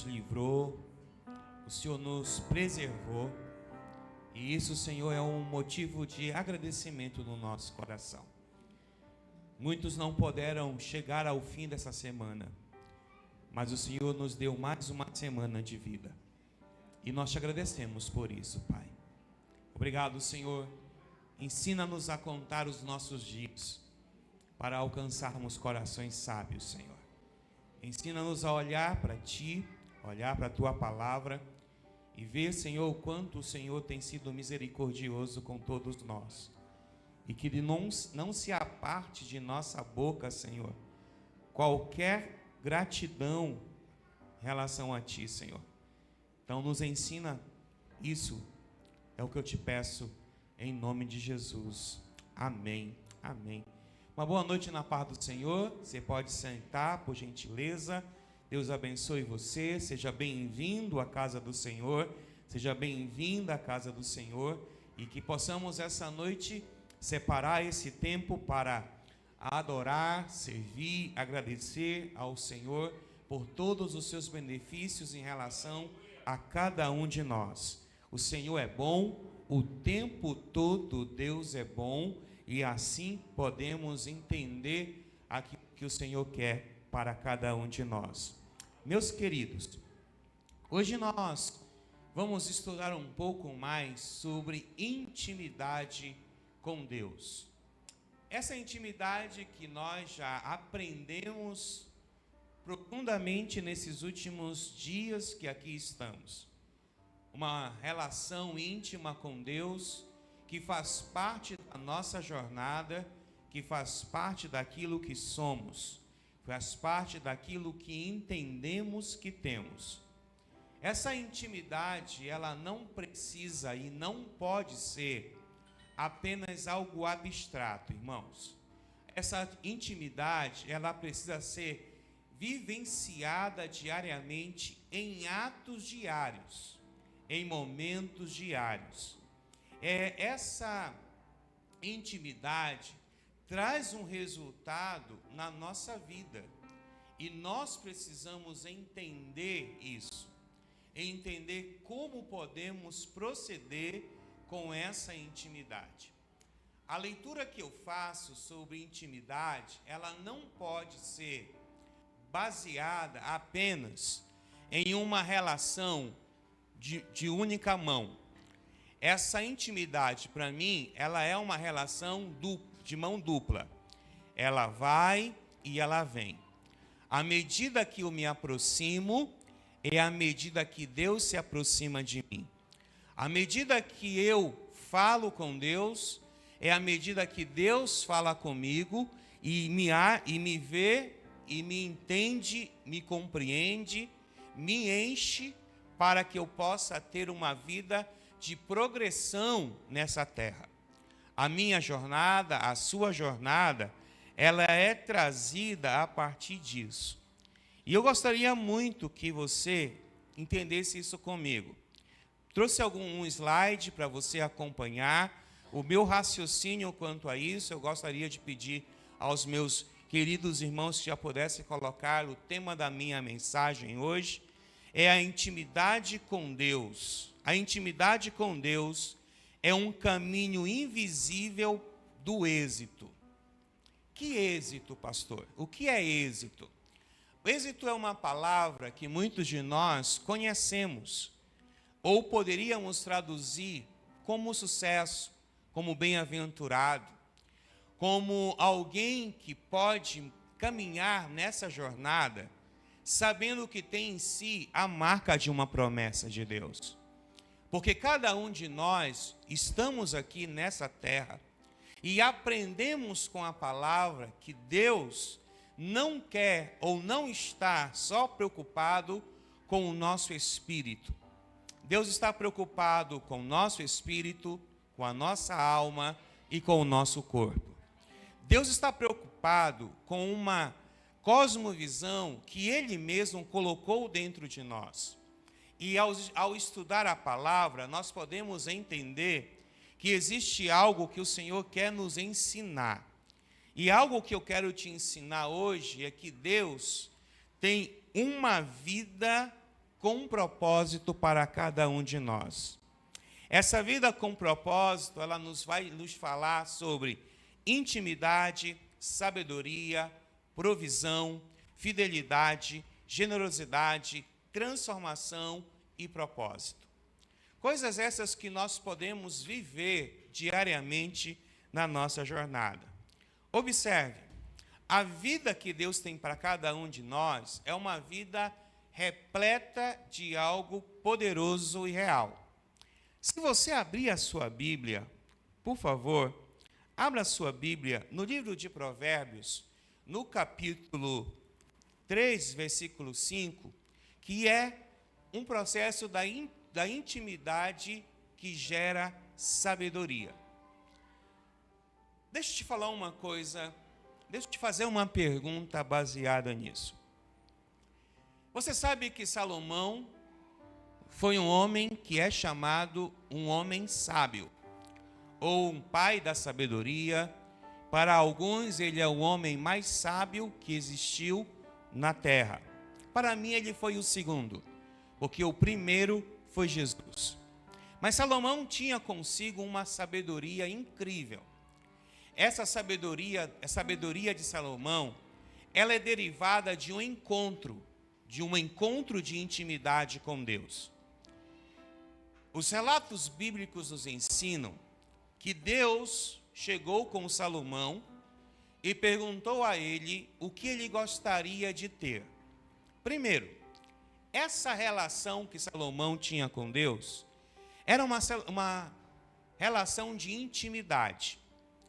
nos livrou, o Senhor nos preservou, e isso, Senhor, é um motivo de agradecimento no nosso coração. Muitos não puderam chegar ao fim dessa semana, mas o Senhor nos deu mais uma semana de vida, e nós te agradecemos por isso, Pai. Obrigado, Senhor. Ensina-nos a contar os nossos dias, para alcançarmos corações sábios, Senhor. Ensina-nos a olhar para Ti, olhar para a Tua palavra, e ver, Senhor, o quanto o Senhor tem sido misericordioso com todos nós. E que não se aparte de nossa boca, Senhor, qualquer gratidão em relação a Ti, Senhor. Então nos ensina isso, é o que eu te peço, em nome de Jesus. Amém, amém. Uma boa noite na paz do Senhor. Você pode sentar, por gentileza. Deus abençoe você. Seja bem-vindo à casa do Senhor. Seja bem-vinda à casa do Senhor. E que possamos essa noite separar esse tempo para adorar, servir, agradecer ao Senhor por todos os seus benefícios em relação a cada um de nós. O Senhor é bom, o tempo todo Deus é bom, e assim podemos entender aquilo que o Senhor quer para cada um de nós. Meus queridos, hoje nós vamos estudar um pouco mais sobre intimidade com Deus. Essa intimidade que nós já aprendemos profundamente nesses últimos dias que aqui estamos. Uma relação íntima com Deus que faz parte da nossa jornada, que faz parte daquilo que somos, faz parte daquilo que entendemos que temos. Essa intimidade, ela não precisa e não pode ser apenas algo abstrato, irmãos. Essa intimidade, ela precisa ser vivenciada diariamente em atos diários, em momentos diários. Essa intimidade traz um resultado na nossa vida, e nós precisamos entender isso, entender como podemos proceder com essa intimidade. A leitura que eu faço sobre intimidade, ela não pode ser baseada apenas em uma relação de única mão. Essa intimidade, para mim, ela é uma relação de mão dupla. Ela vai e ela vem. À medida que eu me aproximo, é à medida que Deus se aproxima de mim. À medida que eu falo com Deus, é à medida que Deus fala comigo e me vê e me entende, me compreende, me enche para que eu possa ter uma vida de progressão nessa terra. A minha jornada, a sua jornada, ela é trazida a partir disso. E eu gostaria muito que você entendesse isso comigo. Trouxe algum slide para você acompanhar o meu raciocínio quanto a isso. Eu gostaria de pedir aos meus queridos irmãos que já pudessem colocar o tema da minha mensagem hoje. É a intimidade com Deus. A intimidade com Deus é um caminho invisível do êxito. Que êxito, pastor? O que é êxito? O êxito é uma palavra que muitos de nós conhecemos, ou poderíamos traduzir como sucesso, como bem-aventurado, como alguém que pode caminhar nessa jornada sabendo que tem em si a marca de uma promessa de Deus. Porque cada um de nós estamos aqui nessa terra e aprendemos com a palavra que Deus não quer ou não está só preocupado com o nosso espírito. Deus está preocupado com o nosso espírito, com a nossa alma e com o nosso corpo. Deus está preocupado com uma cosmovisão que Ele mesmo colocou dentro de nós. E ao estudar a palavra, nós podemos entender que existe algo que o Senhor quer nos ensinar. E algo que eu quero te ensinar hoje é que Deus tem uma vida com um propósito para cada um de nós. Essa vida com propósito, ela vai nos falar sobre intimidade, sabedoria, provisão, fidelidade, generosidade, transformação e propósito. Coisas essas que nós podemos viver diariamente na nossa jornada. Observe, a vida que Deus tem para cada um de nós é uma vida repleta de algo poderoso e real. Se você abrir a sua Bíblia, por favor, abra a sua Bíblia no livro de Provérbios, no capítulo 3, versículo 5, que é um processo da intimidade que gera sabedoria. Deixa eu te falar uma coisa, deixa eu te fazer uma pergunta baseada nisso. Você sabe que Salomão foi um homem que é chamado um homem sábio, ou um pai da sabedoria. Para alguns, ele é o homem mais sábio que existiu na terra. Para mim, ele foi o segundo, porque o primeiro foi Jesus. Mas Salomão tinha consigo uma sabedoria incrível. Essa sabedoria, a sabedoria de Salomão, ela é derivada de um encontro de intimidade com Deus. Os relatos bíblicos nos ensinam que Deus chegou com Salomão e perguntou a ele o que ele gostaria de ter. Primeiro, essa relação que Salomão tinha com Deus era uma relação de intimidade.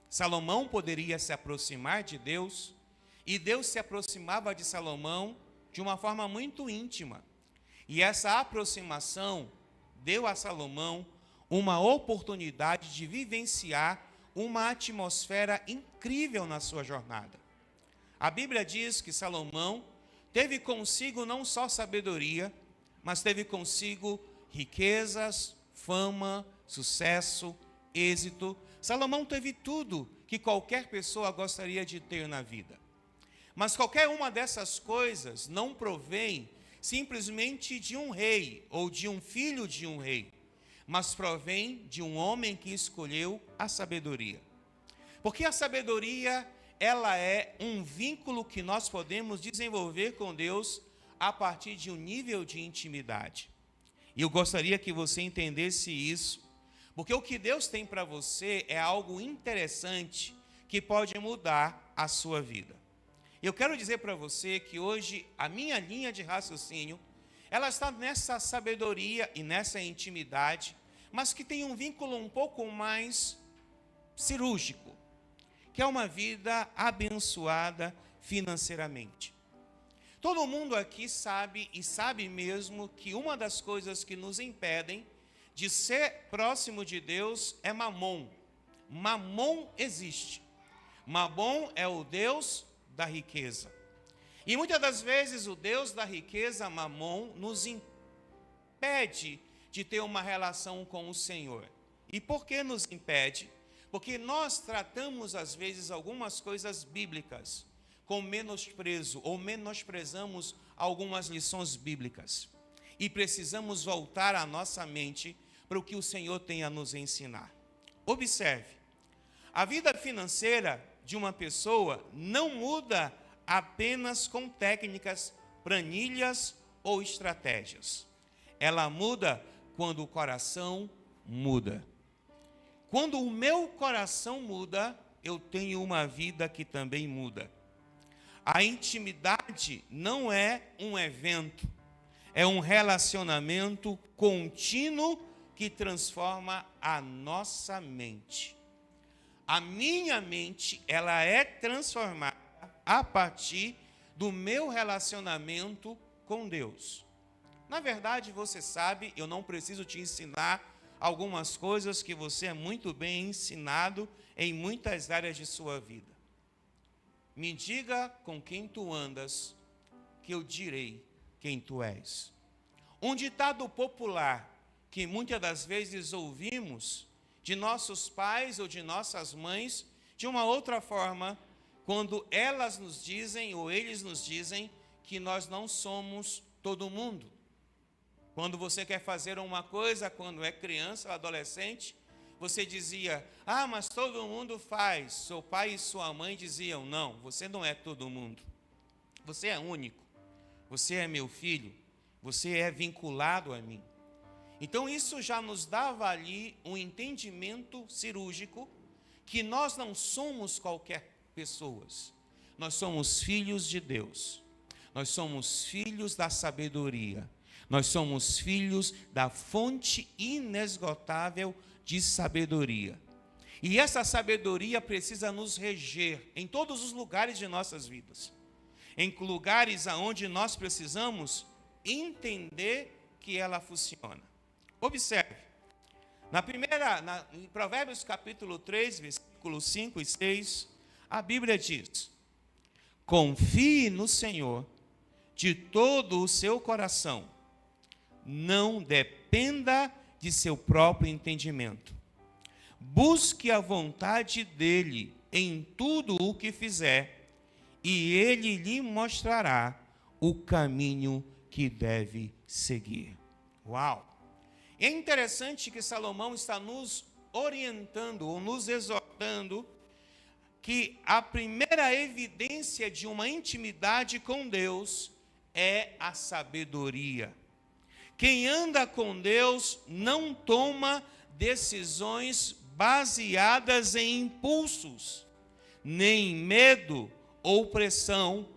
Salomão poderia se aproximar de Deus e Deus se aproximava de Salomão de uma forma muito íntima. E essa aproximação deu a Salomão uma oportunidade de vivenciar uma atmosfera incrível na sua jornada. A Bíblia diz que Salomão teve consigo não só sabedoria, mas teve consigo riquezas, fama, sucesso, êxito. Salomão teve tudo que qualquer pessoa gostaria de ter na vida. Mas qualquer uma dessas coisas não provém simplesmente de um rei ou de um filho de um rei, mas provém de um homem que escolheu a sabedoria. Porque a sabedoria, ela é um vínculo que nós podemos desenvolver com Deus a partir de um nível de intimidade. E eu gostaria que você entendesse isso, porque o que Deus tem para você é algo interessante que pode mudar a sua vida. Eu quero dizer para você que hoje a minha linha de raciocínio, ela está nessa sabedoria e nessa intimidade, mas que tem um vínculo um pouco mais cirúrgico, que é uma vida abençoada financeiramente. Todo mundo aqui sabe, e sabe mesmo, que uma das coisas que nos impedem de ser próximo de Deus é Mamon. Mamon existe. Mamon é o Deus da riqueza. E muitas das vezes o Deus da riqueza, Mamon, nos impede de ter uma relação com o Senhor. E por que nos impede? Porque nós tratamos às vezes algumas coisas bíblicas com menosprezo, ou menosprezamos algumas lições bíblicas. E precisamos voltar a nossa mente para o que o Senhor tem a nos ensinar. Observe, a vida financeira de uma pessoa não muda apenas com técnicas, planilhas ou estratégias. Ela muda quando o coração muda. Quando o meu coração muda, eu tenho uma vida que também muda. A intimidade não é um evento, é um relacionamento contínuo que transforma a nossa mente. A minha mente, ela é transformada a partir do meu relacionamento com Deus. Na verdade, você sabe, eu não preciso te ensinar algumas coisas que você é muito bem ensinado em muitas áreas de sua vida. Me diga com quem tu andas, que eu direi quem tu és. Um ditado popular que muitas das vezes ouvimos de nossos pais ou de nossas mães, de uma outra forma, quando elas nos dizem ou eles nos dizem que nós não somos todo mundo. Quando você quer fazer uma coisa, quando é criança ou adolescente, você dizia, ah, mas todo mundo faz. Seu pai e sua mãe diziam, não, você não é todo mundo. Você é único. Você é meu filho. Você é vinculado a mim. Então isso já nos dava ali um entendimento cirúrgico que nós não somos qualquer pessoas. Nós somos filhos de Deus. Nós somos filhos da sabedoria. Nós somos filhos da fonte inesgotável de sabedoria. E essa sabedoria precisa nos reger em todos os lugares de nossas vidas. Em lugares aonde nós precisamos entender que ela funciona. Observe. Em Provérbios capítulo 3, versículos 5 e 6, a Bíblia diz: confie no Senhor de todo o seu coração. Não dependa de seu próprio entendimento. Busque a vontade dele em tudo o que fizer, e ele lhe mostrará o caminho que deve seguir. Uau! É interessante que Salomão está nos orientando ou nos exortando que a primeira evidência de uma intimidade com Deus é a sabedoria. Quem anda com Deus não toma decisões baseadas em impulsos, nem em medo ou pressão,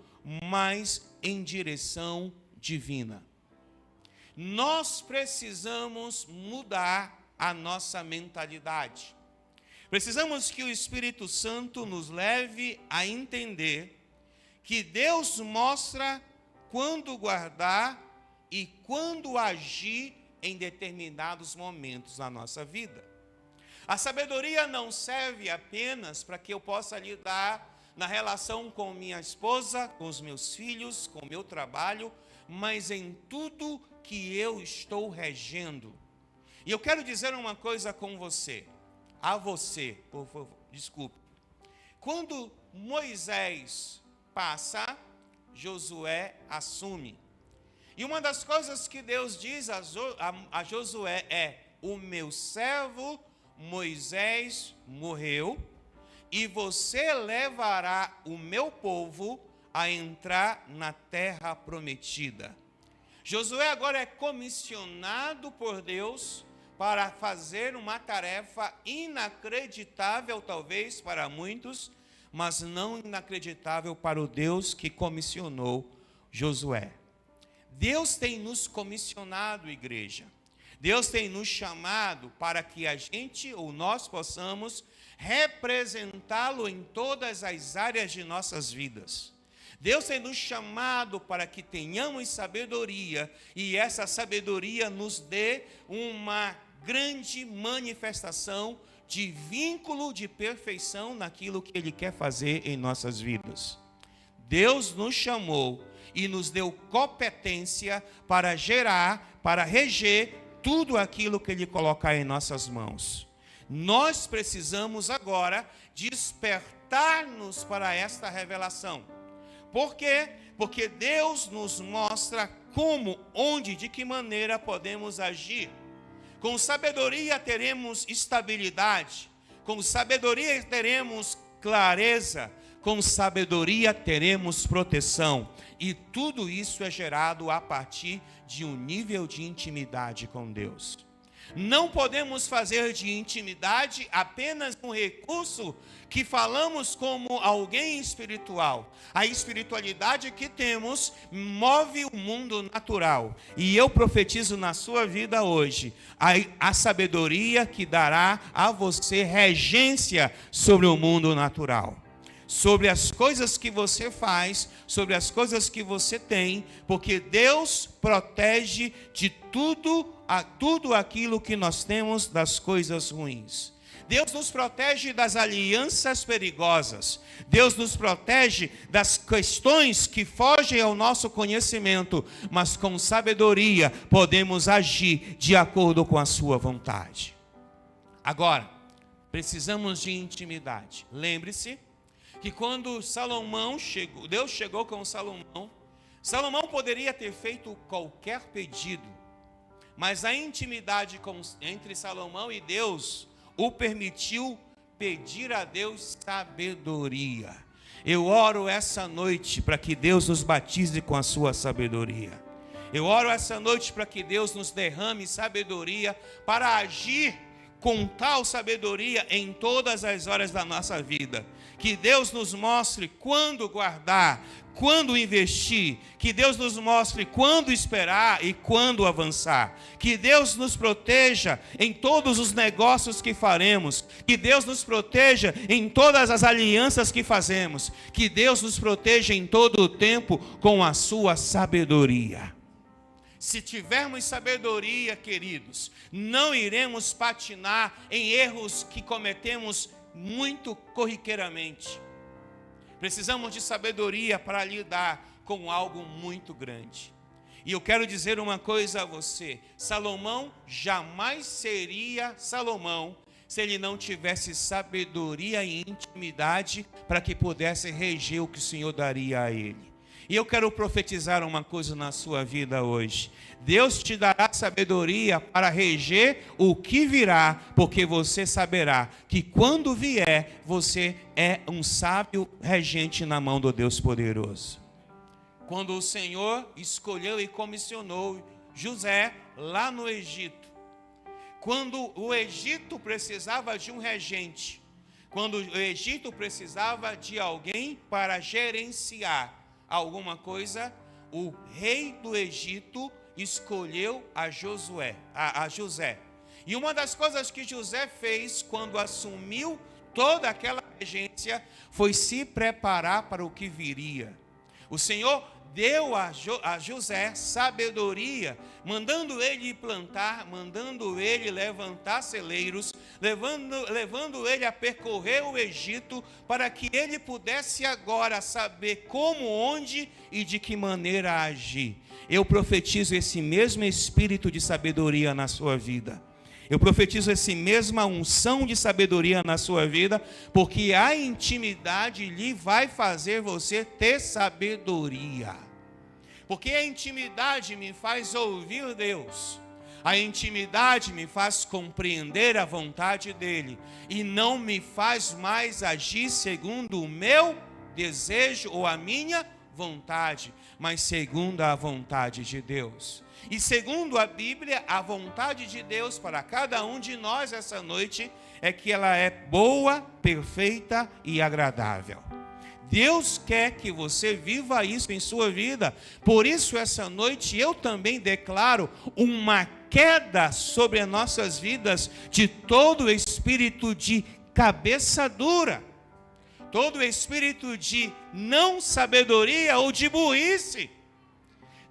mas em direção divina. Nós precisamos mudar a nossa mentalidade. Precisamos que o Espírito Santo nos leve a entender que Deus mostra quando guardar e quando agir em determinados momentos da nossa vida. A sabedoria não serve apenas para que eu possa lidar na relação com minha esposa, com os meus filhos, com o meu trabalho, mas em tudo que eu estou regendo. E eu quero dizer uma coisa com você, a você, por favor, desculpe. Quando Moisés passa, Josué assume. E uma das coisas que Deus diz a Josué é: o meu servo Moisés morreu, e você levará o meu povo a entrar na terra prometida. Josué agora é comissionado por Deus para fazer uma tarefa inacreditável, talvez para muitos, mas não inacreditável para o Deus que comissionou Josué. Deus tem nos comissionado, igreja. Deus tem nos chamado para que a gente, ou nós, possamos representá-lo em todas as áreas de nossas vidas. Deus tem nos chamado para que tenhamos sabedoria, e essa sabedoria nos dê uma grande manifestação de vínculo de perfeição naquilo que Ele quer fazer em nossas vidas. Deus nos chamou e nos deu competência para gerar, para reger tudo aquilo que Ele colocar em nossas mãos. Nós precisamos agora despertar-nos para esta revelação. Por quê? Porque Deus nos mostra como, onde, de que maneira podemos agir. Com sabedoria teremos estabilidade, com sabedoria teremos clareza, com sabedoria teremos proteção. E tudo isso é gerado a partir de um nível de intimidade com Deus. Não podemos fazer de intimidade apenas um recurso que falamos como alguém espiritual. A espiritualidade que temos move o mundo natural. E eu profetizo na sua vida hoje a sabedoria que dará a você regência sobre o mundo natural. Sobre as coisas que você faz, sobre as coisas que você tem, porque Deus protege de tudo aquilo que nós temos das coisas ruins. Deus nos protege das alianças perigosas. Deus nos protege das questões que fogem ao nosso conhecimento, mas com sabedoria podemos agir de acordo com a sua vontade. Agora, precisamos de intimidade. Lembre-se que quando Deus chegou com Salomão poderia ter feito qualquer pedido. Mas a intimidade entre Salomão e Deus o permitiu pedir a Deus sabedoria. Eu oro essa noite para que Deus nos batize com a sua sabedoria. Eu oro essa noite para que Deus nos derrame sabedoria para agir com tal sabedoria em todas as horas da nossa vida. Que Deus nos mostre quando guardar, quando investir. Que Deus nos mostre quando esperar e quando avançar. Que Deus nos proteja em todos os negócios que faremos. Que Deus nos proteja em todas as alianças que fazemos. Que Deus nos proteja em todo o tempo com a sua sabedoria. Se tivermos sabedoria, queridos, não iremos patinar em erros que cometemos muito corriqueiramente. Precisamos de sabedoria para lidar com algo muito grande. E eu quero dizer uma coisa a você: Salomão jamais seria Salomão se ele não tivesse sabedoria e intimidade para que pudesse reger o que o Senhor daria a ele. E eu quero profetizar uma coisa na sua vida hoje. Deus te dará sabedoria para reger o que virá, porque você saberá que quando vier, você é um sábio regente na mão do Deus poderoso. Quando o Senhor escolheu e comissionou José lá no Egito, quando o Egito precisava de um regente, quando o Egito precisava de alguém para gerenciar alguma coisa, o rei do Egito escolheu a José. E uma das coisas que José fez quando assumiu toda aquela regência foi se preparar para o que viria. O Senhor deu a José sabedoria, mandando ele plantar, mandando ele levantar celeiros, levando ele a percorrer o Egito, para que ele pudesse agora saber como, onde e de que maneira agir. Eu profetizo esse mesmo espírito de sabedoria na sua vida. Eu profetizo essa mesma unção de sabedoria na sua vida, porque a intimidade lhe vai fazer você ter sabedoria. Porque a intimidade me faz ouvir Deus. A intimidade me faz compreender a vontade dEle. E não me faz mais agir segundo o meu desejo ou a minha vontade, mas segundo a vontade de Deus. E segundo a Bíblia, a vontade de Deus para cada um de nós essa noite é que ela é boa, perfeita e agradável. Deus quer que você viva isso em sua vida. Por isso essa noite eu também declaro uma queda sobre as nossas vidas de todo espírito de cabeça dura, todo espírito de não sabedoria ou de burrice.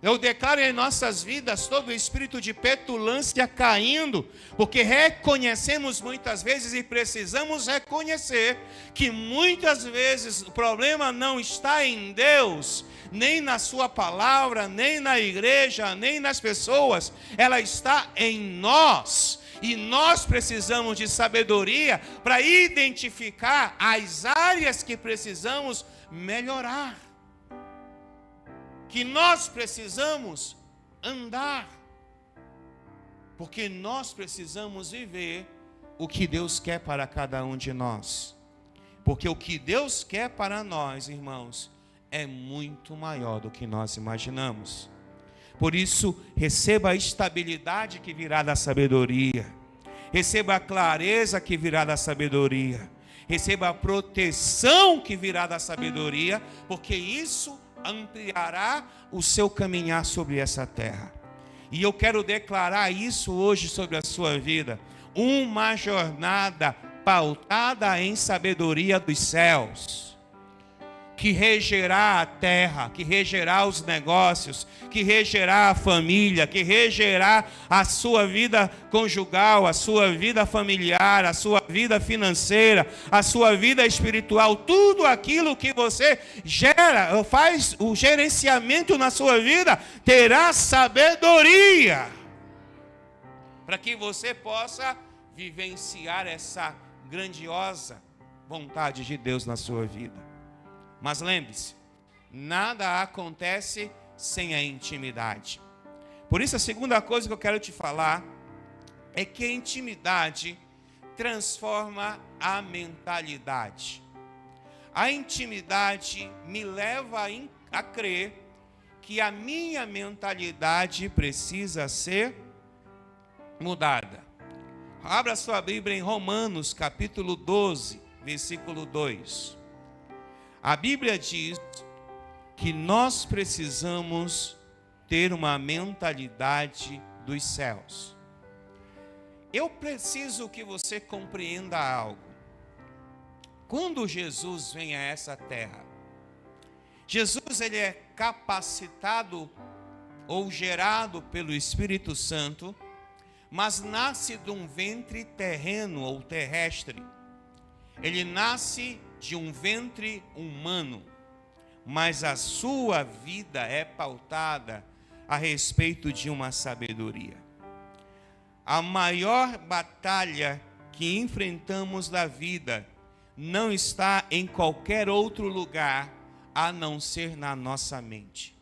Eu declaro em nossas vidas todo o espírito de petulância caindo, porque reconhecemos muitas vezes e precisamos reconhecer que muitas vezes o problema não está em Deus, nem na sua palavra, nem na igreja, nem nas pessoas, ela está em nós. E nós precisamos de sabedoria para identificar as áreas que precisamos melhorar, que nós precisamos andar, porque nós precisamos viver o que Deus quer para cada um de nós. Porque o que Deus quer para nós, irmãos, é muito maior do que nós imaginamos. Por isso, receba a estabilidade que virá da sabedoria. Receba a clareza que virá da sabedoria. Receba a proteção que virá da sabedoria, porque isso ampliará o seu caminhar sobre essa terra. E eu quero declarar isso hoje sobre a sua vida. Uma jornada pautada em sabedoria dos céus, que regerá a terra, que regerá os negócios, que regerá a família, que regerá a sua vida conjugal, a sua vida familiar, a sua vida financeira, a sua vida espiritual, tudo aquilo que você gera, faz o gerenciamento na sua vida, terá sabedoria, para que você possa vivenciar essa grandiosa vontade de Deus na sua vida. Mas lembre-se, nada acontece sem a intimidade. Por isso, a segunda coisa que eu quero te falar é que a intimidade transforma a mentalidade. A intimidade me leva a crer que a minha mentalidade precisa ser mudada. Abra sua Bíblia em Romanos, capítulo 12, versículo 2. A Bíblia diz que nós precisamos ter uma mentalidade dos céus. Eu preciso que você compreenda algo. Quando Jesus vem a essa terra, Jesus ele é capacitado ou gerado pelo Espírito Santo, mas nasce de um ventre terreno ou terrestre. Ele nasce de um ventre humano, mas a sua vida é pautada a respeito de uma sabedoria. A maior batalha que enfrentamos na vida não está em qualquer outro lugar a não ser na nossa mente.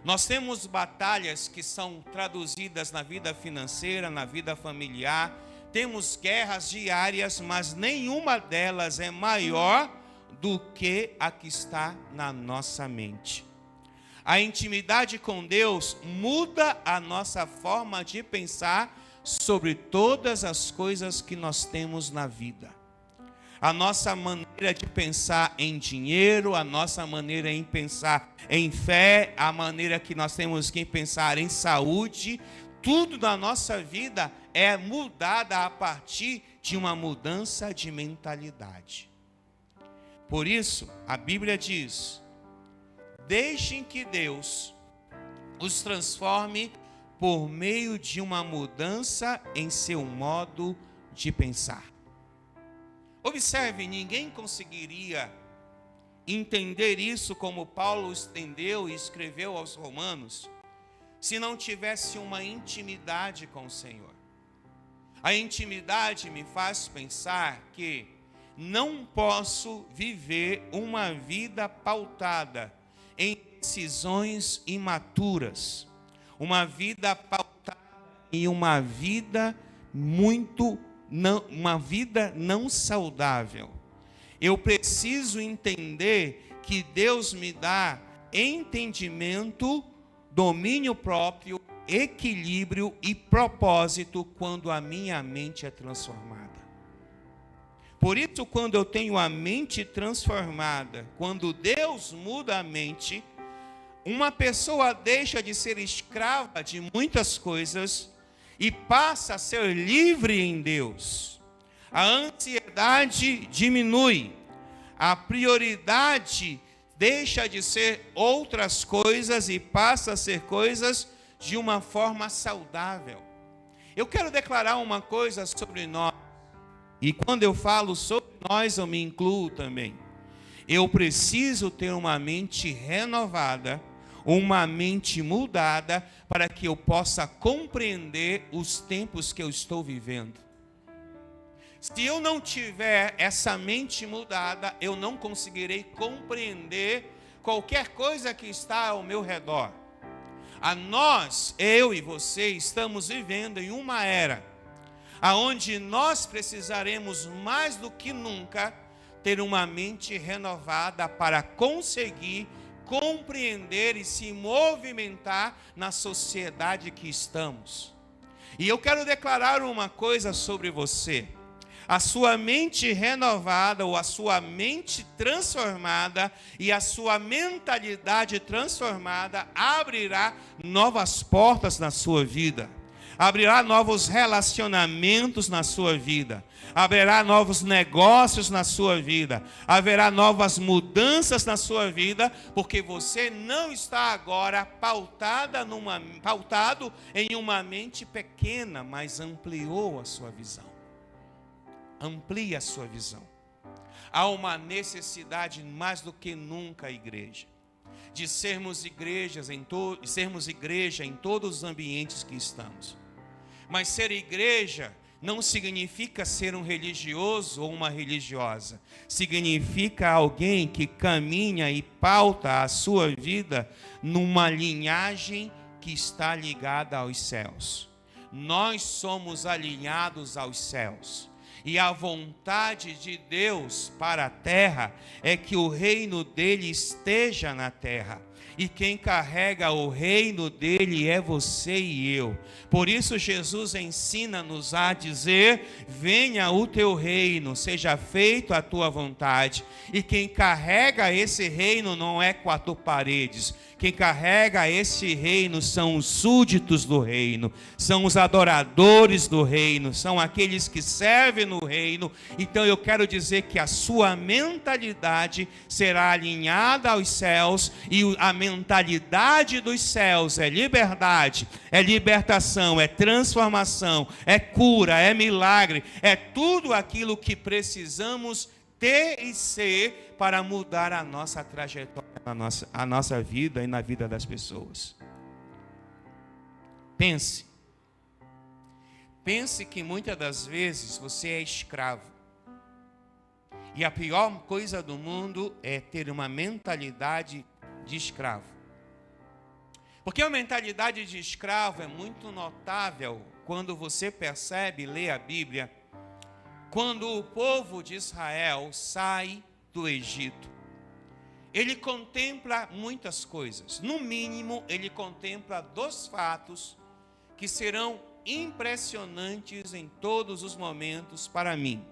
Nós temos batalhas que são traduzidas na vida financeira, na vida familiar, temos guerras diárias, mas nenhuma delas é maior do que a que está na nossa mente. A intimidade com Deus muda a nossa forma de pensar sobre todas as coisas que nós temos na vida. A nossa maneira de pensar em dinheiro, a nossa maneira de pensar em fé, a maneira que nós temos que pensar em saúde, tudo na nossa vida é mudada a partir de uma mudança de mentalidade. Por isso, a Bíblia diz: deixem que Deus os transforme por meio de uma mudança em seu modo de pensar. Observe, ninguém conseguiria entender isso como Paulo estendeu e escreveu aos Romanos, se não tivesse uma intimidade com o Senhor. A intimidade me faz pensar que não posso viver uma vida pautada em decisões imaturas, uma vida pautada em uma vida não saudável. Eu preciso entender que Deus me dá entendimento, domínio próprio, equilíbrio e propósito quando a minha mente é transformada. Por isso, quando eu tenho a mente transformada, quando Deus muda a mente, uma pessoa deixa de ser escrava de muitas coisas e passa a ser livre em Deus. A ansiedade diminui, a prioridade deixa de ser outras coisas e passa a ser coisas de uma forma saudável. Eu quero declarar uma coisa sobre nós, e quando eu falo sobre nós, eu me incluo também. Eu preciso ter uma mente renovada, uma mente mudada, para que eu possa compreender os tempos que eu estou vivendo. Se eu não tiver essa mente mudada, eu não conseguirei compreender qualquer coisa que está ao meu redor. Eu e você, estamos vivendo em uma era aonde nós precisaremos mais do que nunca ter uma mente renovada para conseguir compreender e se movimentar na sociedade que estamos. E eu quero declarar uma coisa sobre você. A sua mente renovada, ou a sua mente transformada e a sua mentalidade transformada abrirá novas portas na sua vida. Abrirá novos relacionamentos na sua vida. Haverá novos negócios na sua vida. Haverá novas mudanças na sua vida, porque você não está agora pautado em uma mente pequena, mas ampliou a sua visão. Amplie a sua visão. Há uma necessidade mais do que nunca, igreja, de sermos igreja em todos os ambientes que estamos. Mas ser igreja não significa ser um religioso ou uma religiosa. Significa alguém que caminha e pauta a sua vida numa linhagem que está ligada aos céus. Nós somos alinhados aos céus. E a vontade de Deus para a terra é que o reino dele esteja na terra. E quem carrega o reino dele é você e eu. Por isso Jesus ensina-nos a dizer: venha o teu reino, seja feita a tua vontade. E quem carrega esse reino não é quatro paredes. Quem carrega esse reino são os súditos do reino, são os adoradores do reino, são aqueles que servem no reino. Então eu quero dizer que a sua mentalidade será alinhada aos céus, e a mentalidade dos céus é liberdade, é libertação, é transformação, é cura, é milagre, é tudo aquilo que precisamos ter e ser para mudar a nossa trajetória, a nossa vida e na vida das pessoas. Pense que muitas das vezes você é escravo. E a pior coisa do mundo é ter uma mentalidade de escravo. Porque a mentalidade de escravo é muito notável quando você percebe, lê a Bíblia, quando o povo de Israel sai do Egito. Ele contempla muitas coisas. No mínimo, ele contempla 2 fatos que serão impressionantes em todos os momentos para mim.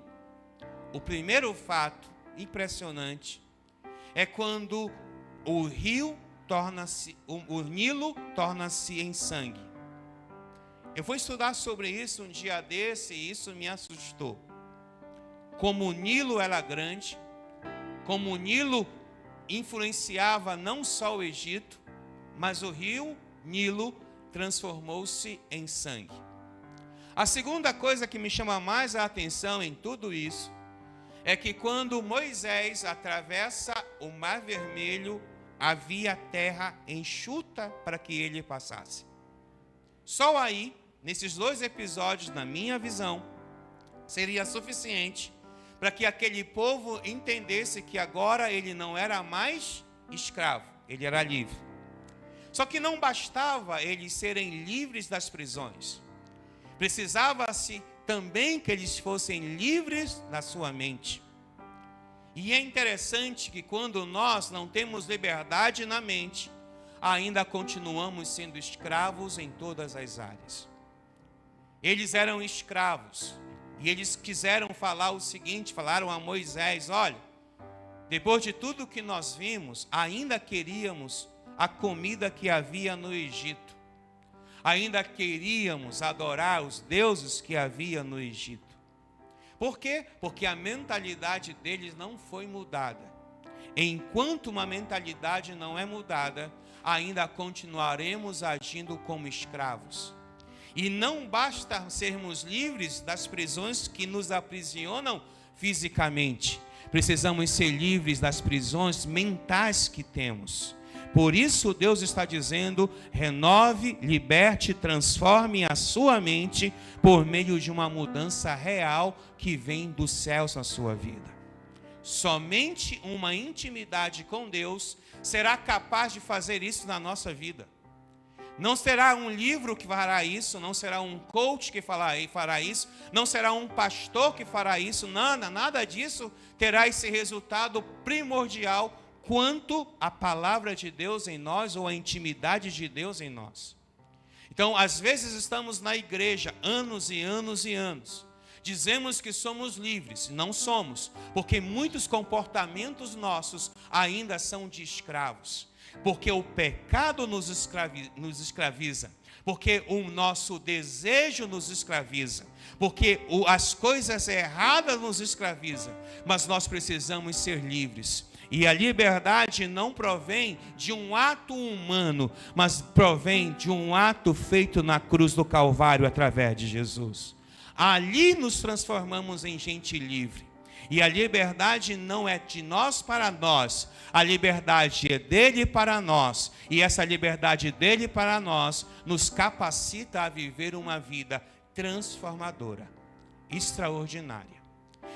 O primeiro fato impressionante é quando o Nilo torna-se em sangue. Eu vou estudar sobre isso um dia desse e isso me assustou. Como o Nilo era grande, como o Nilo influenciava não só o Egito, mas o rio Nilo transformou-se em sangue. A segunda coisa que me chama mais a atenção em tudo isso é que quando Moisés atravessa o Mar Vermelho, havia terra enxuta para que ele passasse. Só aí, nesses 2 episódios, na minha visão, seria suficiente para que aquele povo entendesse que agora ele não era mais escravo, ele era livre. Só que não bastava eles serem livres das prisões. Precisava-se também que eles fossem livres da sua mente. E é interessante que quando nós não temos liberdade na mente, ainda continuamos sendo escravos em todas as áreas. Eles eram escravos. E eles quiseram falar o seguinte, falaram a Moisés: olha, depois de tudo que nós vimos, ainda queríamos a comida que havia no Egito. Ainda queríamos adorar os deuses que havia no Egito. Por quê? Porque a mentalidade deles não foi mudada. Enquanto uma mentalidade não é mudada, ainda continuaremos agindo como escravos. E não basta sermos livres das prisões que nos aprisionam fisicamente. Precisamos ser livres das prisões mentais que temos. Por isso Deus está dizendo: renove, liberte, transforme a sua mente por meio de uma mudança real que vem dos céus na sua vida. Somente uma intimidade com Deus será capaz de fazer isso na nossa vida. Não será um livro que fará isso, não será um coach que fará isso, não será um pastor que fará isso, nada disso terá esse resultado primordial quanto a palavra de Deus em nós ou a intimidade de Deus em nós. Então, às vezes estamos na igreja anos e anos e anos. Dizemos que somos livres, não somos, porque muitos comportamentos nossos ainda são de escravos. Porque o pecado nos escraviza, porque o nosso desejo nos escraviza, porque as coisas erradas nos escravizam, mas nós precisamos ser livres. E a liberdade não provém de um ato humano, mas provém de um ato feito na cruz do Calvário através de Jesus. Ali nos transformamos em gente livre. E a liberdade não é de nós para nós, a liberdade é dele para nós. E essa liberdade dele para nós nos capacita a viver uma vida transformadora, extraordinária.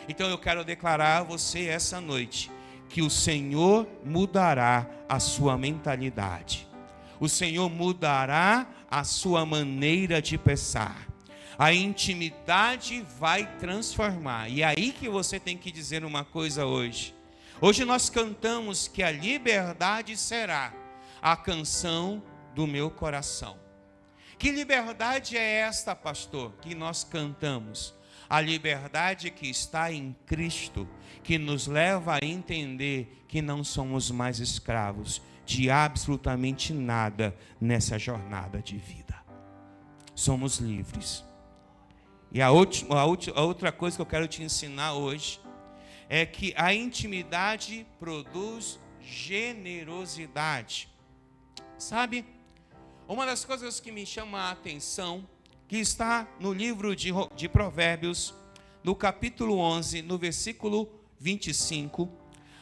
Então eu quero declarar a você essa noite que o Senhor mudará a sua mentalidade. O Senhor mudará a sua maneira de pensar. A intimidade vai transformar. E é aí que você tem que dizer uma coisa hoje. Hoje nós cantamos que a liberdade será a canção do meu coração. Que liberdade é esta, pastor, que nós cantamos? A liberdade que está em Cristo, que nos leva a entender que não somos mais escravos de absolutamente nada nessa jornada de vida. Somos livres. E a outra coisa que eu quero te ensinar hoje é que a intimidade produz generosidade. Sabe? Uma das coisas que me chama a atenção, que está no livro de Provérbios, no capítulo 11, no versículo 25,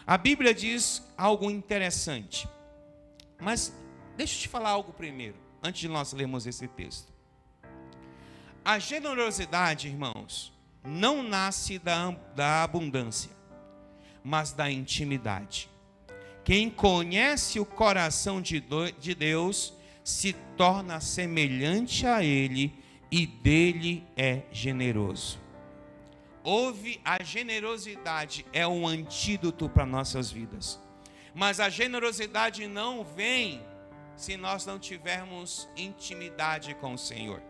a Bíblia diz algo interessante. Mas deixa eu te falar algo primeiro, antes de nós lermos esse texto. A generosidade, irmãos, não nasce da abundância, mas da intimidade. Quem conhece o coração de Deus se torna semelhante a Ele e dele é generoso. A generosidade é um antídoto para nossas vidas. Mas a generosidade não vem se nós não tivermos intimidade com o Senhor.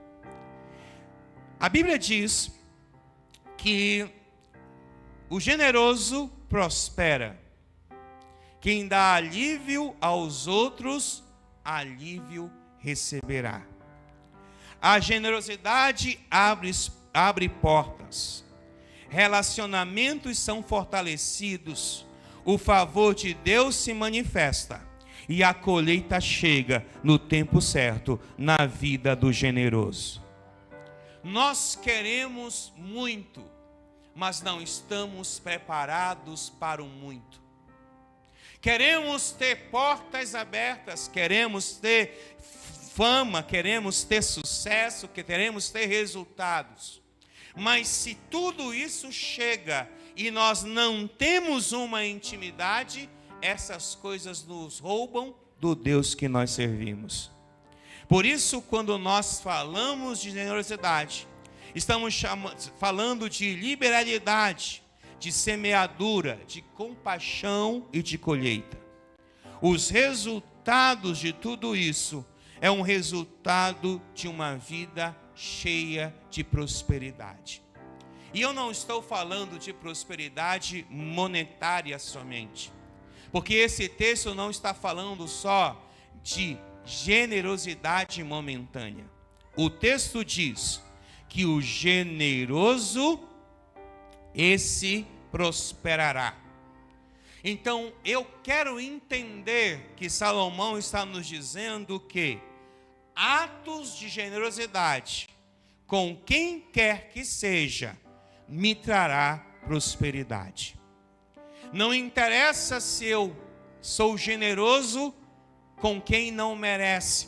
A Bíblia diz que o generoso prospera. Quem dá alívio aos outros, alívio receberá. A generosidade abre portas. Relacionamentos são fortalecidos. O favor de Deus se manifesta. E a colheita chega no tempo certo na vida do generoso. Nós queremos muito, mas não estamos preparados para o muito. Queremos ter portas abertas, queremos ter fama, queremos ter sucesso, queremos ter resultados. Mas se tudo isso chega e nós não temos uma intimidade, essas coisas nos roubam do Deus que nós servimos. Por isso, quando nós falamos de generosidade, estamos falando de liberalidade, de semeadura, de compaixão e de colheita. Os resultados de tudo isso é um resultado de uma vida cheia de prosperidade. E eu não estou falando de prosperidade monetária somente, porque esse texto não está falando só de generosidade momentânea. O texto diz que o generoso, esse prosperará. Então, eu quero entender que Salomão está nos dizendo que atos de generosidade, com quem quer que seja, me trará prosperidade. Não interessa se eu sou generoso com quem não merece,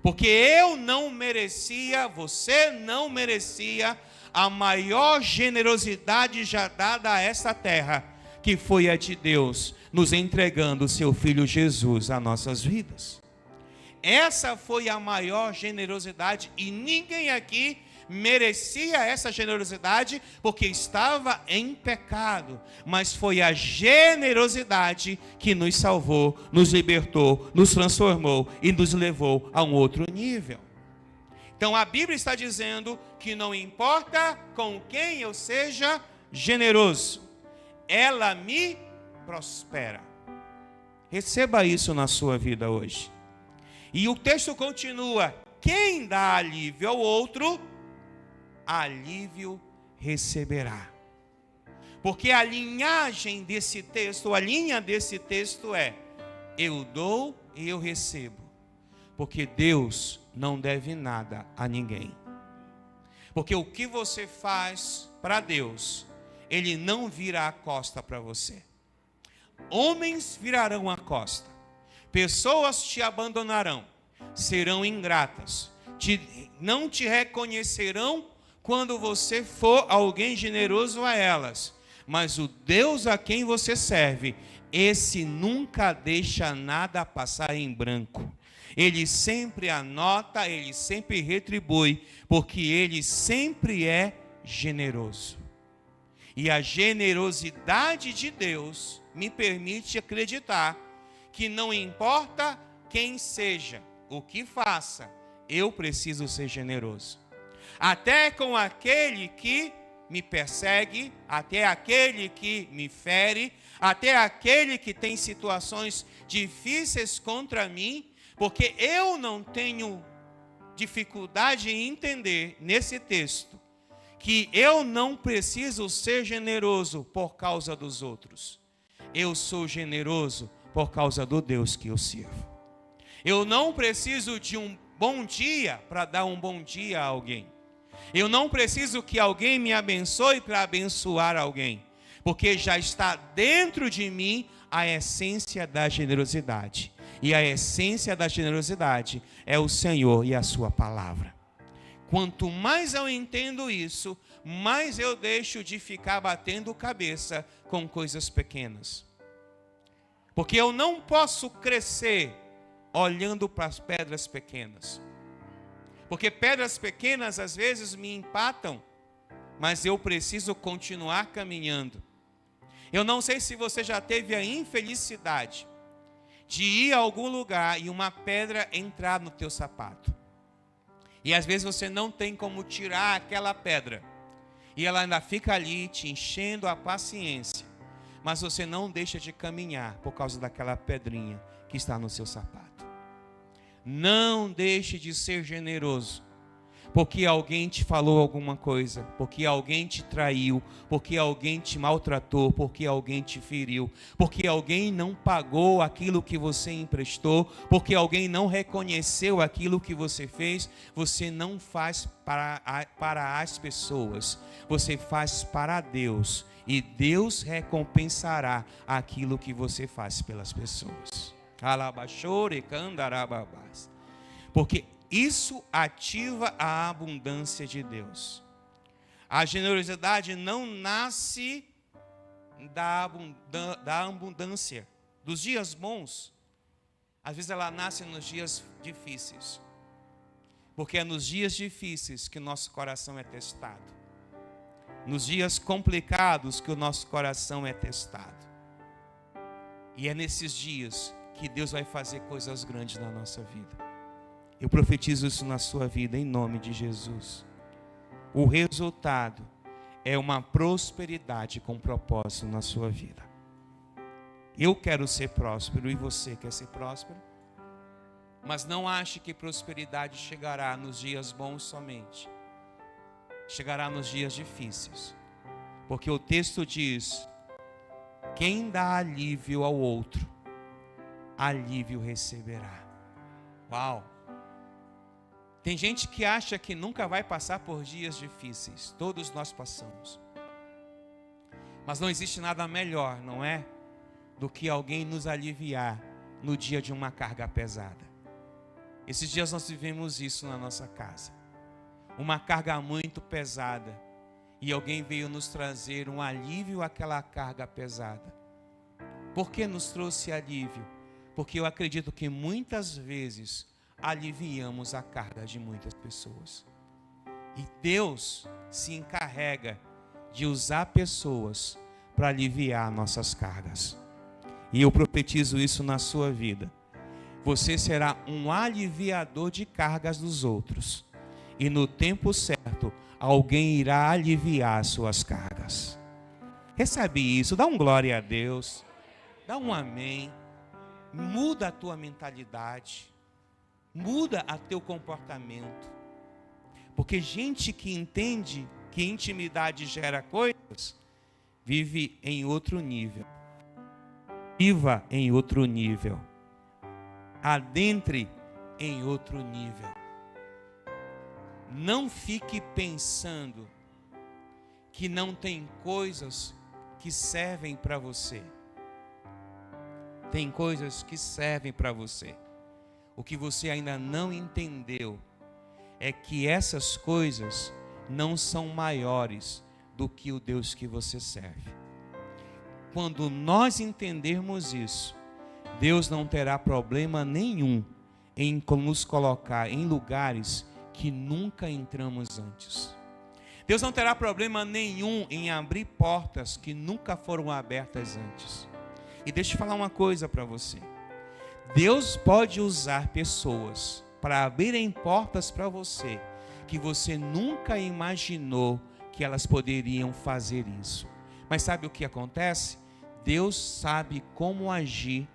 porque eu não merecia, você não merecia a maior generosidade já dada a esta terra, que foi a de Deus, nos entregando o seu Filho Jesus a nossas vidas. Essa foi a maior generosidade e ninguém aqui merecia essa generosidade porque estava em pecado, mas foi a generosidade que nos salvou, nos libertou, nos transformou e nos levou a um outro nível. Então a Bíblia está dizendo que não importa com quem eu seja generoso, ela me prospera. Receba isso na sua vida hoje. E o texto continua: quem dá alívio ao outro, alívio receberá. Porque a linhagem desse texto, a linha desse texto é: eu dou e eu recebo. Porque Deus não deve nada a ninguém. Porque o que você faz para Deus, Ele não vira a costa para você. Homens virarão a costa. Pessoas te abandonarão, serão ingratas, não te reconhecerão quando você for alguém generoso a elas. Mas o Deus a quem você serve, esse nunca deixa nada passar em branco. Ele sempre anota, Ele sempre retribui, porque Ele sempre é generoso. E a generosidade de Deus me permite acreditar que não importa quem seja, o que faça, eu preciso ser generoso. Até com aquele que me persegue, até aquele que me fere, até aquele que tem situações difíceis contra mim, porque eu não tenho dificuldade em entender nesse texto que eu não preciso ser generoso por causa dos outros. Eu sou generoso por causa do Deus que eu sirvo. Eu não preciso de um bom dia para dar um bom dia a alguém. Eu não preciso que alguém me abençoe para abençoar alguém, porque já está dentro de mim a essência da generosidade. E a essência da generosidade é o Senhor e a sua palavra. Quanto mais eu entendo isso, mais eu deixo de ficar batendo cabeça com coisas pequenas. Porque eu não posso crescer olhando para as pedras pequenas. Porque pedras pequenas às vezes me empatam, mas eu preciso continuar caminhando. Eu não sei se você já teve a infelicidade de ir a algum lugar e uma pedra entrar no teu sapato. E às vezes você não tem como tirar aquela pedra. E ela ainda fica ali te enchendo a paciência. Mas você não deixa de caminhar por causa daquela pedrinha que está no seu sapato. Não deixe de ser generoso. Porque alguém te falou alguma coisa, porque alguém te traiu, porque alguém te maltratou, porque alguém te feriu, porque alguém não pagou aquilo que você emprestou, porque alguém não reconheceu aquilo que você fez. Você não faz para as pessoas, você faz para Deus, e Deus recompensará aquilo que você faz pelas pessoas. Porque isso ativa a abundância de Deus. A generosidade não nasce da abundância, dos dias bons. Às vezes ela nasce nos dias difíceis. Porque é nos dias difíceis que o nosso coração é testado. Nos dias complicados que o nosso coração é testado. E é nesses dias que Deus vai fazer coisas grandes na nossa vida. Eu profetizo isso na sua vida, em nome de Jesus. O resultado é uma prosperidade com propósito na sua vida. Eu quero ser próspero e você quer ser próspero? Mas não ache que prosperidade chegará nos dias bons somente. Chegará nos dias difíceis. Porque o texto diz: quem dá alívio ao outro, alívio receberá. Uau! Tem gente que acha que nunca vai passar por dias difíceis. Todos nós passamos. Mas não existe nada melhor, não é? Do que alguém nos aliviar no dia de uma carga pesada. Esses dias nós vivemos isso na nossa casa. Uma carga muito pesada. E alguém veio nos trazer um alívio àquela carga pesada. Por que nos trouxe alívio? Porque eu acredito que muitas vezes aliviamos a carga de muitas pessoas. E Deus se encarrega de usar pessoas para aliviar nossas cargas. E eu profetizo isso na sua vida. Você será um aliviador de cargas dos outros. E no tempo certo, alguém irá aliviar as suas cargas. Recebe isso, dá um glória a Deus. Dá um amém. Muda a tua mentalidade. Muda a teu comportamento. Porque gente que entende que intimidade gera coisas, vive em outro nível. Viva em outro nível. Adentre em outro nível. Não fique pensando que não tem coisas que servem para você. Tem coisas que servem para você. O que você ainda não entendeu é que essas coisas não são maiores do que o Deus que você serve. Quando nós entendermos isso, Deus não terá problema nenhum em nos colocar em lugares que nunca entramos antes. Deus não terá problema nenhum em abrir portas que nunca foram abertas antes. E deixa eu falar uma coisa para você. Deus pode usar pessoas para abrirem portas para você que você nunca imaginou que elas poderiam fazer isso. Mas sabe o que acontece? Deus sabe como agir,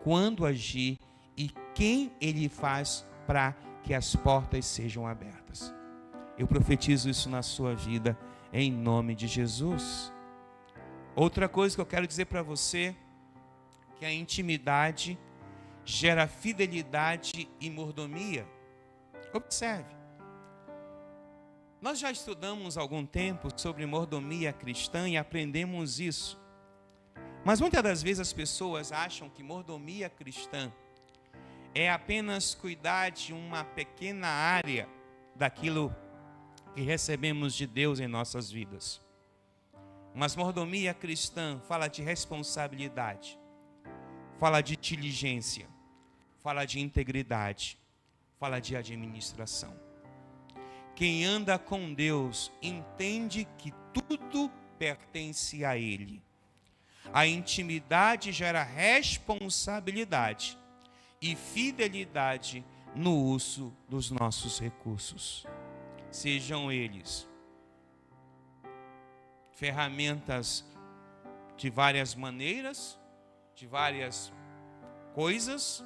quando agir e quem Ele faz para que as portas sejam abertas. Eu profetizo isso na sua vida, em nome de Jesus. Outra coisa que eu quero dizer para você, que a intimidade gera fidelidade e mordomia. Observe. Nós já estudamos há algum tempo sobre mordomia cristã e aprendemos isso. Mas muitas das vezes as pessoas acham que mordomia cristã é apenas cuidar de uma pequena área daquilo que recebemos de Deus em nossas vidas. Mas mordomia cristã fala de responsabilidade, fala de diligência, fala de integridade, fala de administração. Quem anda com Deus entende que tudo pertence a Ele. A intimidade gera responsabilidade e fidelidade no uso dos nossos recursos. Sejam eles ferramentas de várias maneiras, de várias coisas,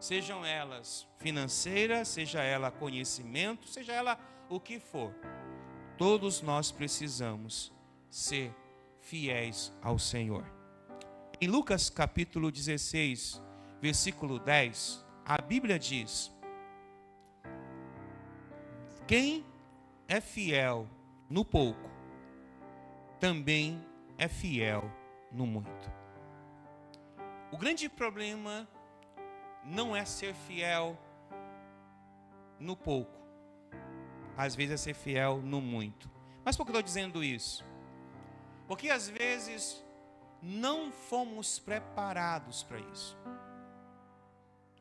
sejam elas financeiras, seja ela conhecimento, seja ela o que for. Todos nós precisamos ser fiéis ao Senhor. Em Lucas capítulo 16, versículo 10, a Bíblia diz: quem é fiel no pouco, também é fiel no muito. O grande problema não é ser fiel no pouco, às vezes é ser fiel no muito. Mas por que eu estou dizendo isso? Porque às vezes não fomos preparados para isso.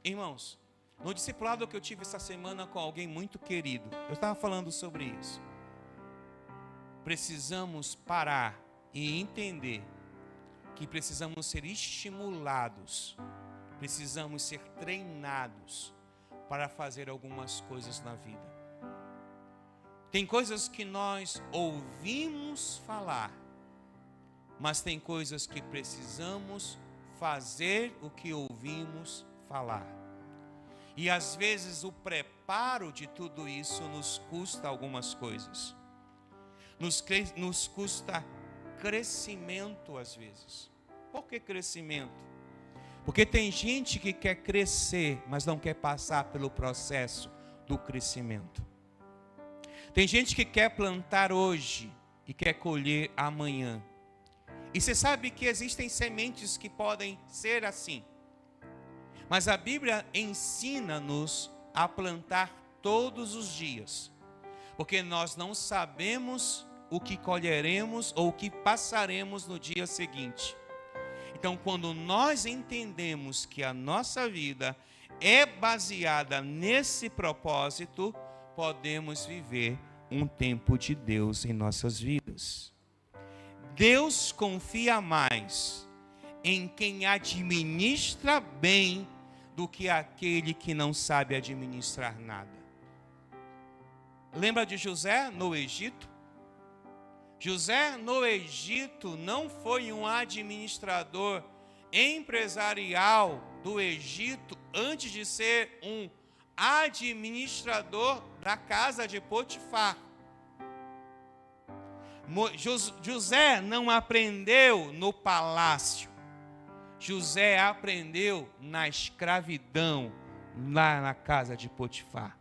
Irmãos, no discipulado que eu tive essa semana com alguém muito querido, eu estava falando sobre isso. Precisamos parar e entender que precisamos ser estimulados, precisamos ser treinados para fazer algumas coisas na vida. Tem coisas que nós ouvimos falar, mas tem coisas que precisamos fazer o que ouvimos falar. E às vezes o preparo de tudo isso nos custa algumas coisas. Nos custa crescimento às vezes. Por que crescimento? Porque tem gente que quer crescer, mas não quer passar pelo processo do crescimento. Tem gente que quer plantar hoje e quer colher amanhã. E você sabe que existem sementes que podem ser assim. Mas a Bíblia ensina-nos a plantar todos os dias. Porque nós não sabemos o que colheremos ou o que passaremos no dia seguinte. Então, quando nós entendemos que a nossa vida é baseada nesse propósito, podemos viver um tempo de Deus em nossas vidas. Deus confia mais em quem administra bem do que aquele que não sabe administrar nada. Lembra de José no Egito? José no Egito não foi um administrador empresarial do Egito antes de ser um administrador da casa de Potifar. José não aprendeu no palácio. José aprendeu na escravidão, lá na casa de Potifar.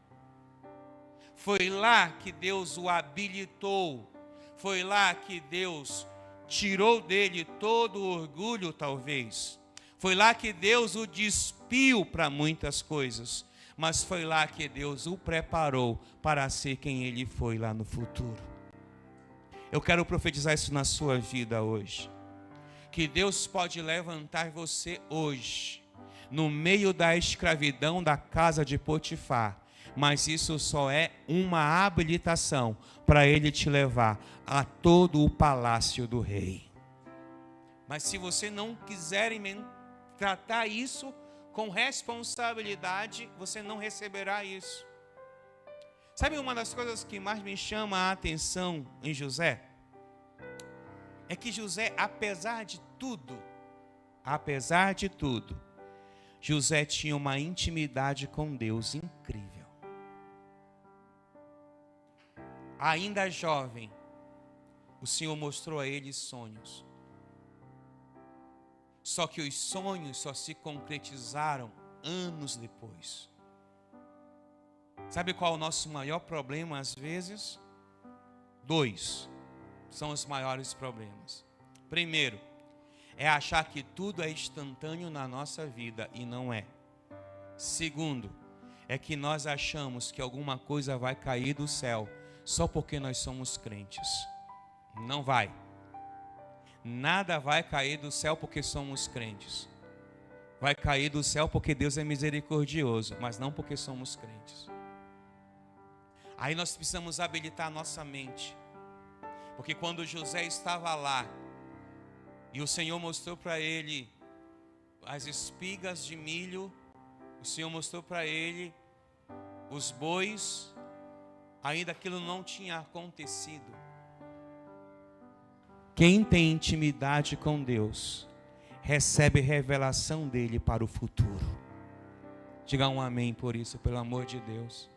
Foi lá que Deus o habilitou. Foi lá que Deus tirou dele todo o orgulho, talvez. Foi lá que Deus o despiu para muitas coisas. Mas foi lá que Deus o preparou para ser quem ele foi lá no futuro. Eu quero profetizar isso na sua vida hoje. Que Deus pode levantar você hoje, no meio da escravidão da casa de Potifar. Mas isso só é uma habilitação para ele te levar a todo o palácio do rei. Mas se você não quiser tratar isso com responsabilidade, você não receberá isso. Sabe uma das coisas que mais me chama a atenção em José? É que José, apesar de tudo, José tinha uma intimidade com Deus incrível. Ainda jovem, o Senhor mostrou a ele sonhos. Só que os sonhos só se concretizaram anos depois. Sabe qual é o nosso maior problema às vezes? 2 são os maiores problemas. Primeiro, é achar que tudo é instantâneo na nossa vida e não é. Segundo, é que nós achamos que alguma coisa vai cair do céu só porque nós somos crentes. Não vai. Nada vai cair do céu porque somos crentes. Vai cair do céu porque Deus é misericordioso, mas não porque somos crentes. Aí nós precisamos habilitar a nossa mente. Porque quando José estava lá, e o Senhor mostrou para ele as espigas de milho, o Senhor mostrou para ele os bois, ainda aquilo não tinha acontecido. Quem tem intimidade com Deus, recebe revelação dele para o futuro. Diga um amém por isso, pelo amor de Deus.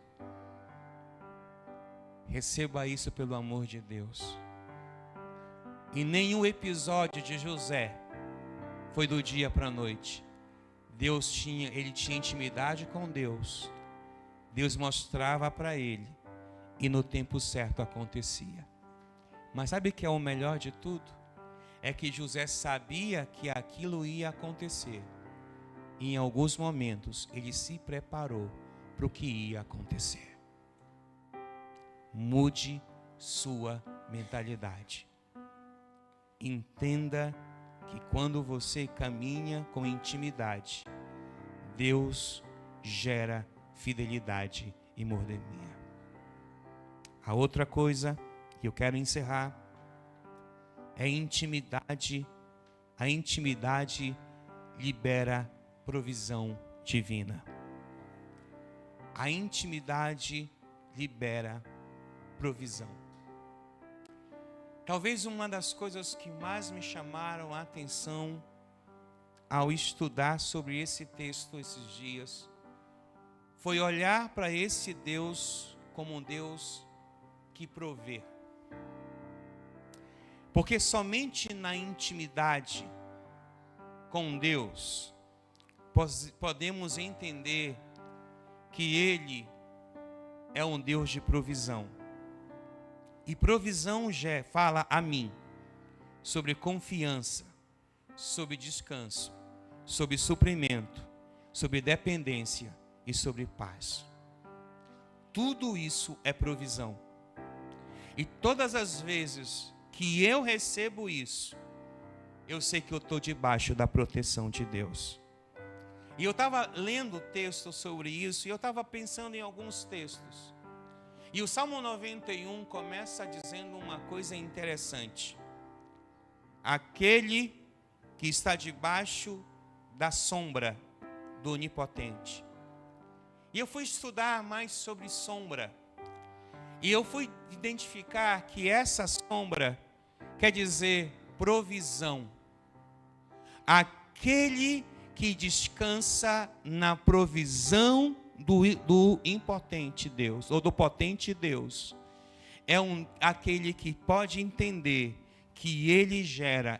Receba isso pelo amor de Deus. Em nenhum episódio de José foi do dia para a noite. Ele tinha intimidade com Deus. Deus mostrava para ele e no tempo certo acontecia. Mas sabe o que é o melhor de tudo? É que José sabia que aquilo ia acontecer. E em alguns momentos ele se preparou para o que ia acontecer. Mude sua mentalidade. Entenda que quando você caminha com intimidade, Deus gera fidelidade e mordomia. A outra coisa que eu quero encerrar é a intimidade. A intimidade libera provisão divina. A intimidade libera provisão. Talvez uma das coisas que mais me chamaram a atenção ao estudar sobre esse texto esses dias foi olhar para esse Deus como um Deus que provê. Porque somente na intimidade com Deus podemos entender que Ele é um Deus de provisão. E provisão já fala a mim sobre confiança, sobre descanso, sobre suprimento, sobre dependência e sobre paz. Tudo isso é provisão. E todas as vezes que eu recebo isso, eu sei que eu estou debaixo da proteção de Deus. E eu estava lendo texto sobre isso e eu estava pensando em alguns textos. E o Salmo 91 começa dizendo uma coisa interessante. Aquele que está debaixo da sombra do Onipotente. E eu fui estudar mais sobre sombra. E eu fui identificar que essa sombra quer dizer provisão. Aquele que descansa na provisão do impotente Deus, ou do potente Deus, é aquele que pode entender que Ele gera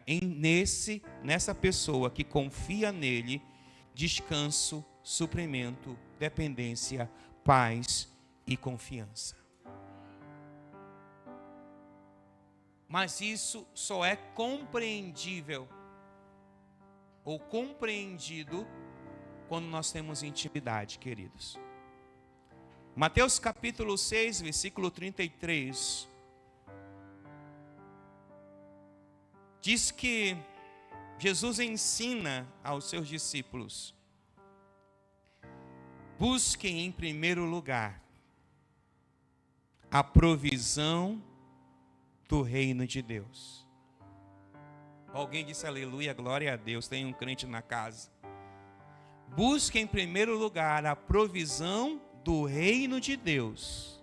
nessa pessoa que confia nele, descanso, suprimento, dependência, paz e confiança. Mas isso só é compreendível ou compreendido quando nós temos intimidade, queridos. Mateus capítulo 6, versículo 33. Diz que Jesus ensina aos seus discípulos Busquem em primeiro lugar a provisão do reino de Deus. Alguém disse aleluia, glória a Deus, tem um crente na casa. Busquem em primeiro lugar a provisão do reino de Deus.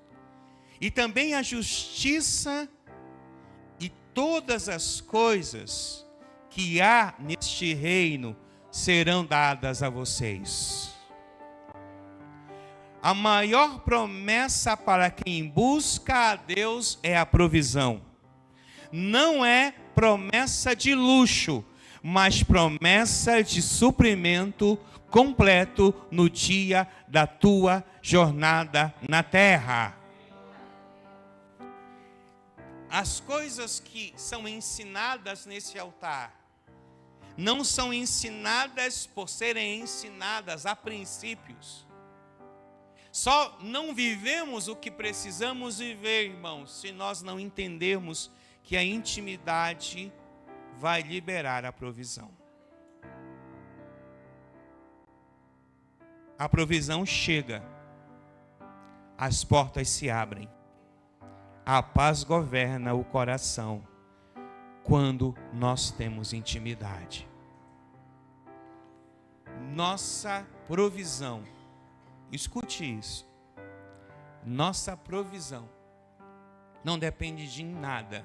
E também a justiça e todas as coisas que há neste reino serão dadas a vocês. A maior promessa para quem busca a Deus é a provisão. Não é promessa de luxo, mas promessa de suprimento completo no dia da tua jornada na terra. As coisas que são ensinadas nesse altar não são ensinadas por serem ensinadas a princípios. Só não vivemos o que precisamos viver, irmãos, se nós não entendermos que a intimidade vai liberar a provisão. A provisão chega, as portas se abrem, a paz governa o coração quando nós temos intimidade. Nossa provisão, escute isso, nossa provisão não depende de nada,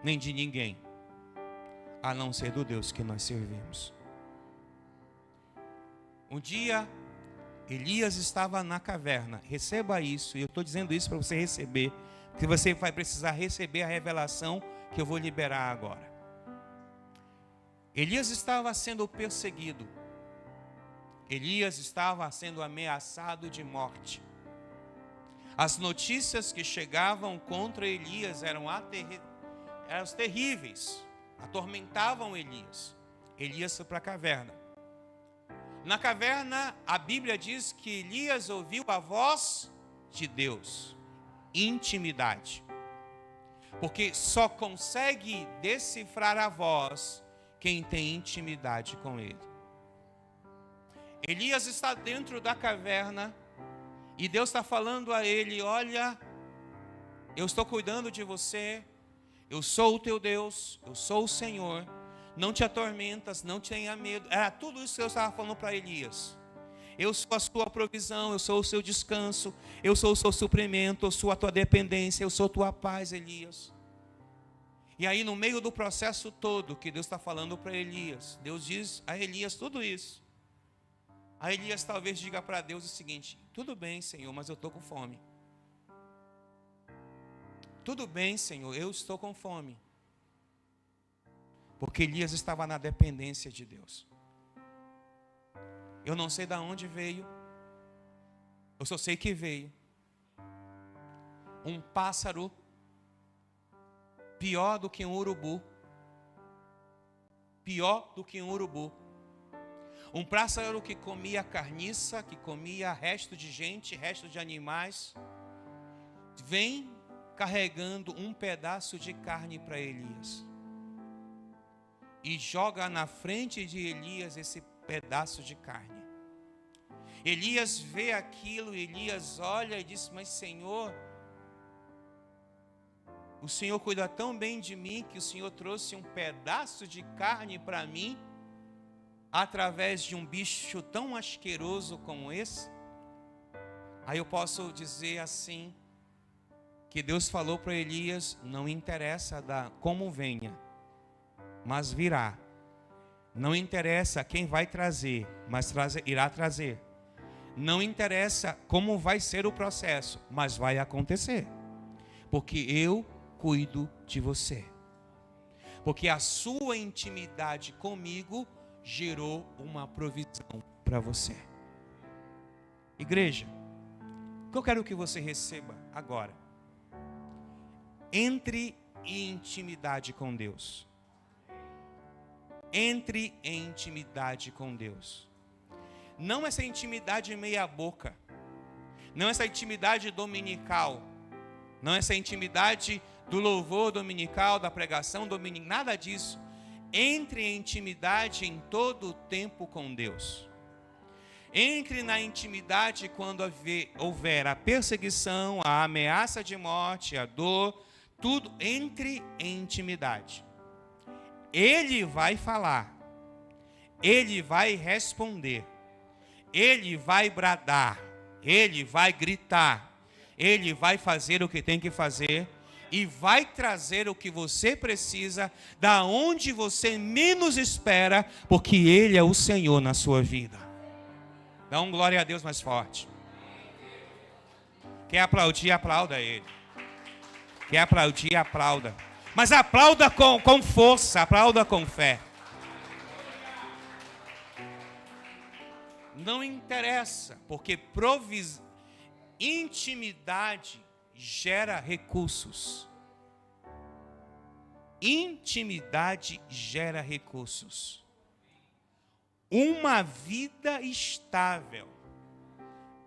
nem de ninguém, a não ser do Deus que nós servimos. Um dia, Elias estava na caverna. Receba isso, e eu estou dizendo isso para você receber, porque você vai precisar receber a revelação que eu vou liberar agora. Elias estava sendo perseguido. Elias estava sendo ameaçado de morte. As notícias que chegavam contra Elias eram terríveis, atormentavam Elias. Elias foi para a caverna. Na caverna, a Bíblia diz que Elias ouviu a voz de Deus. Intimidade. Porque só consegue decifrar a voz quem tem intimidade com ele. Elias está dentro da caverna e Deus está falando a ele: olha, eu estou cuidando de você, eu sou o teu Deus, eu sou o Senhor, não te atormentas, não tenha medo. Era tudo isso que eu estava falando para Elias. Eu sou a sua provisão, eu sou o seu descanso, eu sou o seu suprimento, eu sou a tua dependência, eu sou a tua paz, Elias. E aí, no meio do processo todo que Deus está falando para Elias, Deus diz a Elias tudo isso. A Elias talvez diga para Deus o seguinte: tudo bem, Senhor, mas eu estou com fome. Tudo bem, Senhor, eu estou com fome. Porque Elias estava na dependência de Deus. Eu não sei de onde veio, eu só sei que veio um pássaro pior do que um urubu. Pior do que um urubu. Um pássaro que comia carniça, que comia resto de gente, resto de animais, vem carregando um pedaço de carne para Elias. E joga na frente de Elias esse pedaço de carne. Elias vê aquilo, Elias olha e diz: mas Senhor, o Senhor cuida tão bem de mim que o Senhor trouxe um pedaço de carne para mim através de um bicho tão asqueroso como esse. Aí eu posso dizer assim, que Deus falou para Elias: não interessa como venha, mas virá. Não interessa quem vai trazer, mas irá trazer. Não interessa como vai ser o processo, mas vai acontecer. Porque eu cuido de você. Porque a sua intimidade comigo gerou uma provisão para você. Igreja, o que eu quero que você receba agora: entre em intimidade com Deus. Entre em intimidade com Deus. Não essa intimidade meia boca, não essa intimidade dominical, não essa intimidade do louvor dominical, da pregação dominical, nada disso. Entre em intimidade em todo o tempo com Deus. Entre na intimidade quando houver a perseguição, a ameaça de morte, a dor, tudo, entre em intimidade. Ele vai falar, ele vai responder, ele vai bradar, ele vai gritar, ele vai fazer o que tem que fazer e vai trazer o que você precisa da onde você menos espera, porque ele é o Senhor na sua vida. Dá um glória a Deus mais forte. Quer aplaudir, aplauda ele. Quer aplaudir, aplauda. Mas aplauda com força, aplauda com fé. Não interessa, porque intimidade gera recursos. Intimidade gera recursos. Uma vida estável,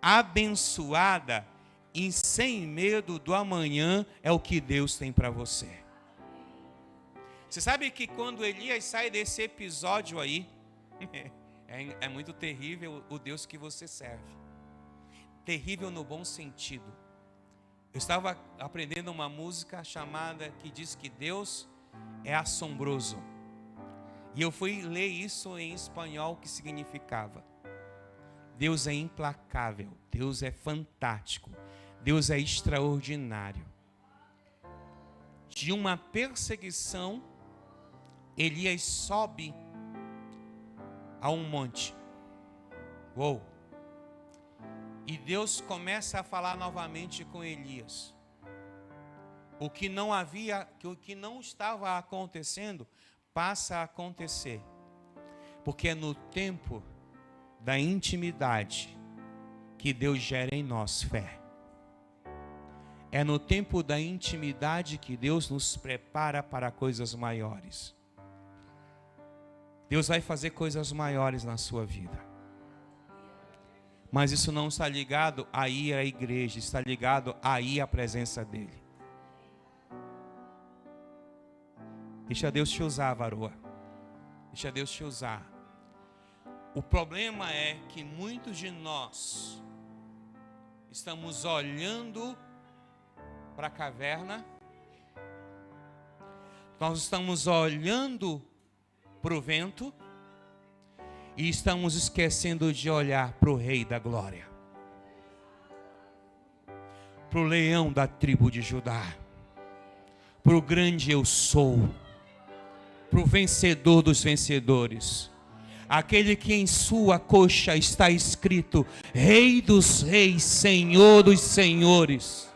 abençoada e sem medo do amanhã é o que Deus tem para você. Você sabe que quando Elias sai desse episódio aí, é muito terrível o Deus que você serve. Terrível no bom sentido. Eu estava aprendendo uma música chamada que diz que Deus é assombroso. E eu fui ler isso em espanhol, que significava: Deus é implacável, Deus é fantástico, Deus é extraordinário. De uma perseguição, Elias sobe a um monte. Uou! E Deus começa a falar novamente com Elias. O que não estava acontecendo, passa a acontecer, porque é no tempo da intimidade que Deus gera em nós fé. É no tempo da intimidade que Deus nos prepara para coisas maiores. Deus vai fazer coisas maiores na sua vida. Mas isso não está ligado a ir à igreja, está ligado a ir à presença dEle. Deixa Deus te usar, varoa. Deixa Deus te usar. O problema é que muitos de nós estamos olhando para a caverna, nós estamos olhando para o vento e estamos esquecendo de olhar para o Rei da Glória, para o leão da tribo de Judá, para o grande eu sou, para o vencedor dos vencedores, aquele que em sua coxa está escrito Rei dos reis, Senhor dos senhores,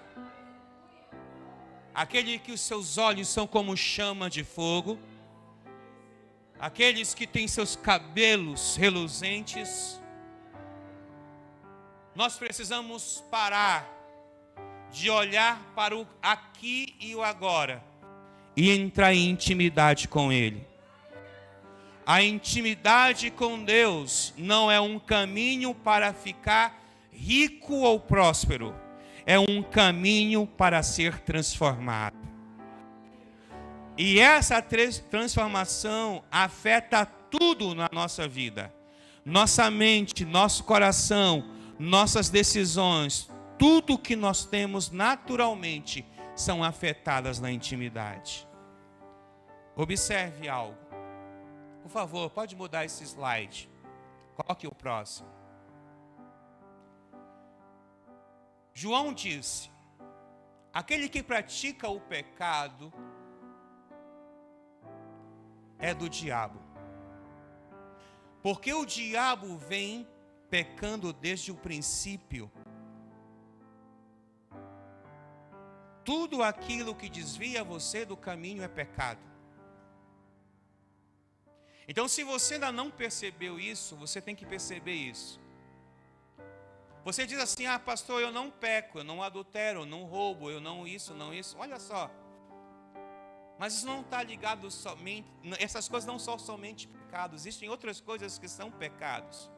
aquele que os seus olhos são como chama de fogo, aqueles que têm seus cabelos reluzentes. Nós precisamos parar de olhar para o aqui e o agora e entrar em intimidade com Ele. A intimidade com Deus não é um caminho para ficar rico ou próspero, é um caminho para ser transformado. E essa transformação afeta tudo na nossa vida. Nossa mente, nosso coração, nossas decisões, tudo que nós temos naturalmente são afetadas na intimidade. Observe algo. Por favor, pode mudar esse slide. Coloque o próximo. João disse: aquele que pratica o pecado é do diabo. Porque o diabo vem pecando desde o princípio. Tudo aquilo que desvia você do caminho é pecado. Então, se você ainda não percebeu isso, você tem que perceber isso. Você diz assim: ah, pastor, eu não peco, eu não adultero, eu não roubo, eu não isso, não isso. Olha só. Mas isso não está ligado somente, essas coisas não são somente pecados, existem outras coisas que são pecados.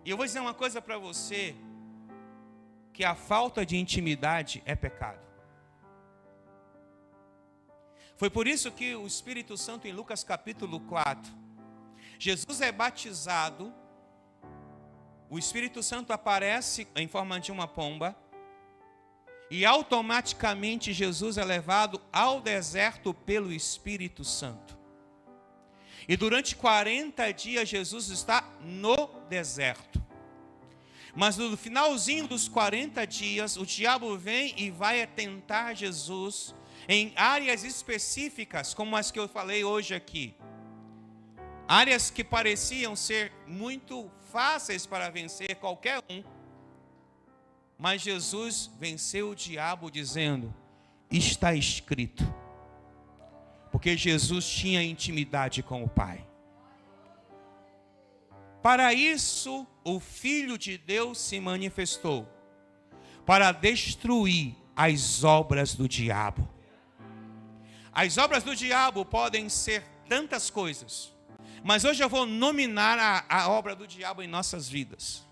E eu vou dizer uma coisa para você, que a falta de intimidade é pecado. Foi por isso que o Espírito Santo, em Lucas capítulo 4, Jesus é batizado o Espírito Santo aparece em forma de uma pomba e automaticamente Jesus é levado ao deserto pelo Espírito Santo. E durante 40 dias Jesus está no deserto. Mas no finalzinho dos 40 dias, o diabo vem e vai tentar Jesus em áreas específicas, como as que eu falei hoje aqui. Áreas que pareciam ser muito fáceis para vencer qualquer um. Mas Jesus venceu o diabo dizendo: está escrito. Porque Jesus tinha intimidade com o Pai. Para isso, o Filho de Deus se manifestou, para destruir as obras do diabo. As obras do diabo podem ser tantas coisas, mas hoje eu vou nominar a obra do diabo em nossas vidas,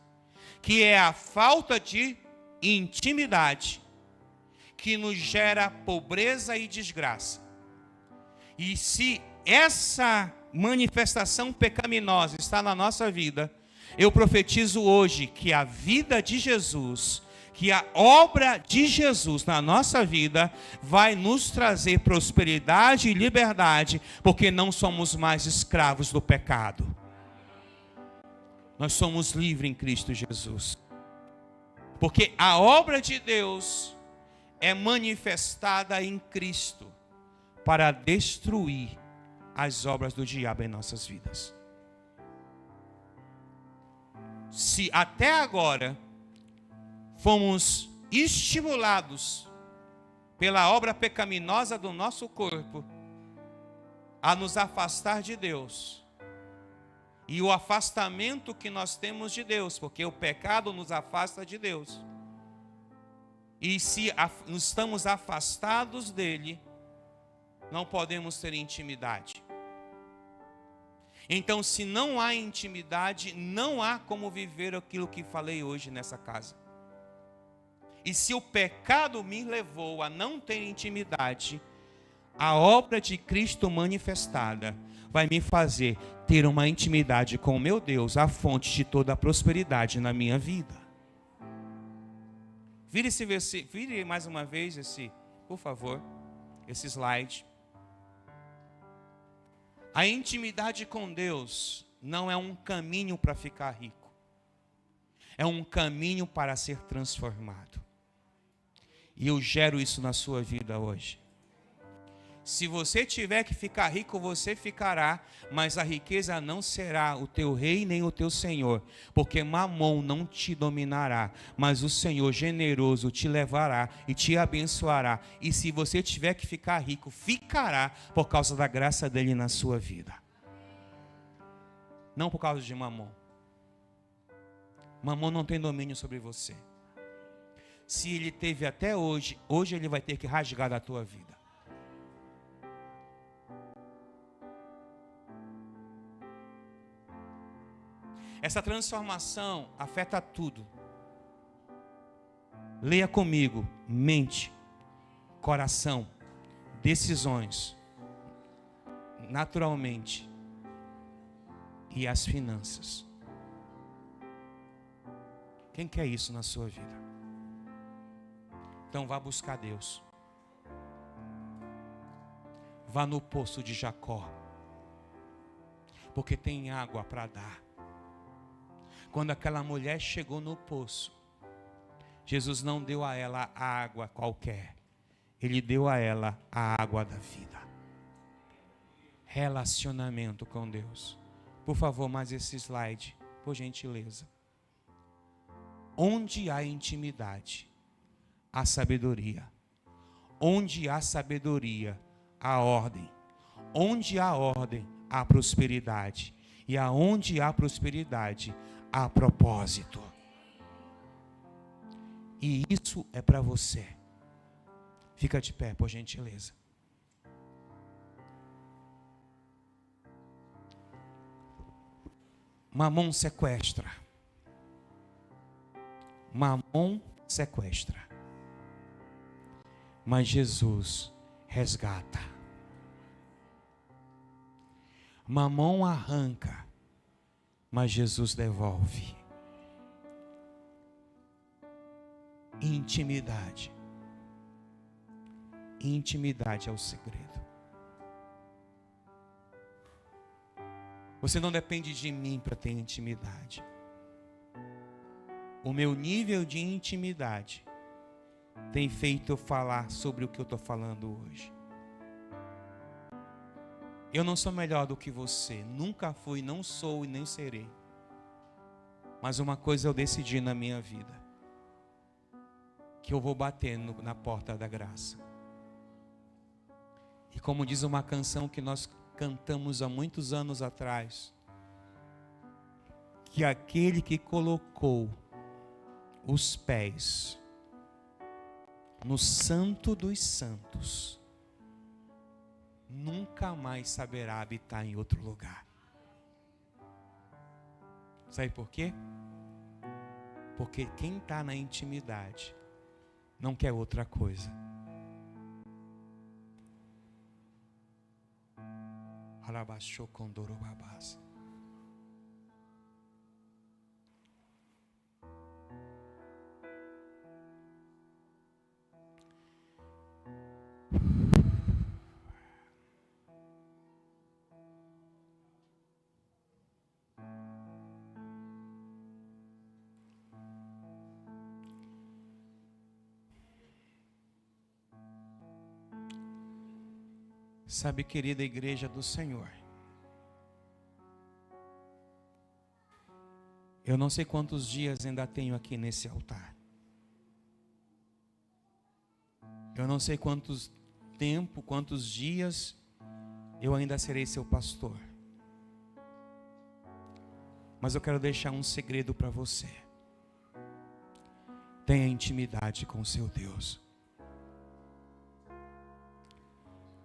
que é a falta de intimidade, que nos gera pobreza e desgraça. E se essa manifestação pecaminosa está na nossa vida, eu profetizo hoje que a vida de Jesus, que a obra de Jesus na nossa vida vai nos trazer prosperidade e liberdade, porque não somos mais escravos do pecado. Nós somos livres em Cristo Jesus. Porque a obra de Deus é manifestada em Cristo para destruir as obras do diabo em nossas vidas. Se até agora fomos estimulados pela obra pecaminosa do nosso corpo a nos afastar de Deus, e o afastamento que nós temos de Deus, porque o pecado nos afasta de Deus, e se estamos afastados dele, não podemos ter intimidade. Então, se não há intimidade, não há como viver aquilo que falei hoje nessa casa. E se o pecado me levou a não ter intimidade, a obra de Cristo manifestada vai me fazer ter uma intimidade com o meu Deus, a fonte de toda a prosperidade na minha vida. Vire mais uma vez por favor, esse slide. A intimidade com Deus não é um caminho para ficar rico. É um caminho para ser transformado. E eu gero isso na sua vida hoje. Se você tiver que ficar rico, você ficará, mas a riqueza não será o teu rei nem o teu senhor, porque Mamon não te dominará, mas o Senhor generoso te levará e te abençoará. E se você tiver que ficar rico, ficará por causa da graça dele na sua vida. Não por causa de Mamon. Mamon não tem domínio sobre você. Se ele teve até hoje, hoje ele vai ter que rasgar da tua vida. Essa transformação afeta tudo. Leia comigo: mente, coração, decisões, naturalmente, e as finanças. Quem quer isso na sua vida? Então vá buscar Deus. Vá no poço de Jacó, porque tem água para dar. Quando aquela mulher chegou no poço, Jesus não deu a ela a água qualquer. Ele deu a ela a água da vida. Relacionamento com Deus. Por favor, mais esse slide, por gentileza. Onde há intimidade, há sabedoria. Onde há sabedoria, há ordem. Onde há ordem, há prosperidade. E aonde há prosperidade, há propósito. E isso é para você. Fica de pé, por gentileza. Mamon sequestra. Mamon sequestra. Mas Jesus resgata. Mamon arranca, mas Jesus devolve. Intimidade. Intimidade é o segredo. Você não depende de mim para ter intimidade. O meu nível de intimidade tem feito eu falar sobre o que eu estou falando hoje. Eu não sou melhor do que você. Nunca fui, não sou e nem serei. Mas uma coisa eu decidi na minha vida: que eu vou bater na porta da graça. E como diz uma canção que nós cantamos há muitos anos atrás, que aquele que colocou os pés no Santo dos Santos nunca mais saberá habitar em outro lugar. Sabe por quê? Porque quem está na intimidade não quer outra coisa. Sabe, querida igreja do Senhor, eu não sei quantos dias ainda tenho aqui nesse altar. Eu não sei quantos dias eu ainda serei seu pastor. Mas eu quero deixar um segredo para você. Tenha intimidade com o seu Deus.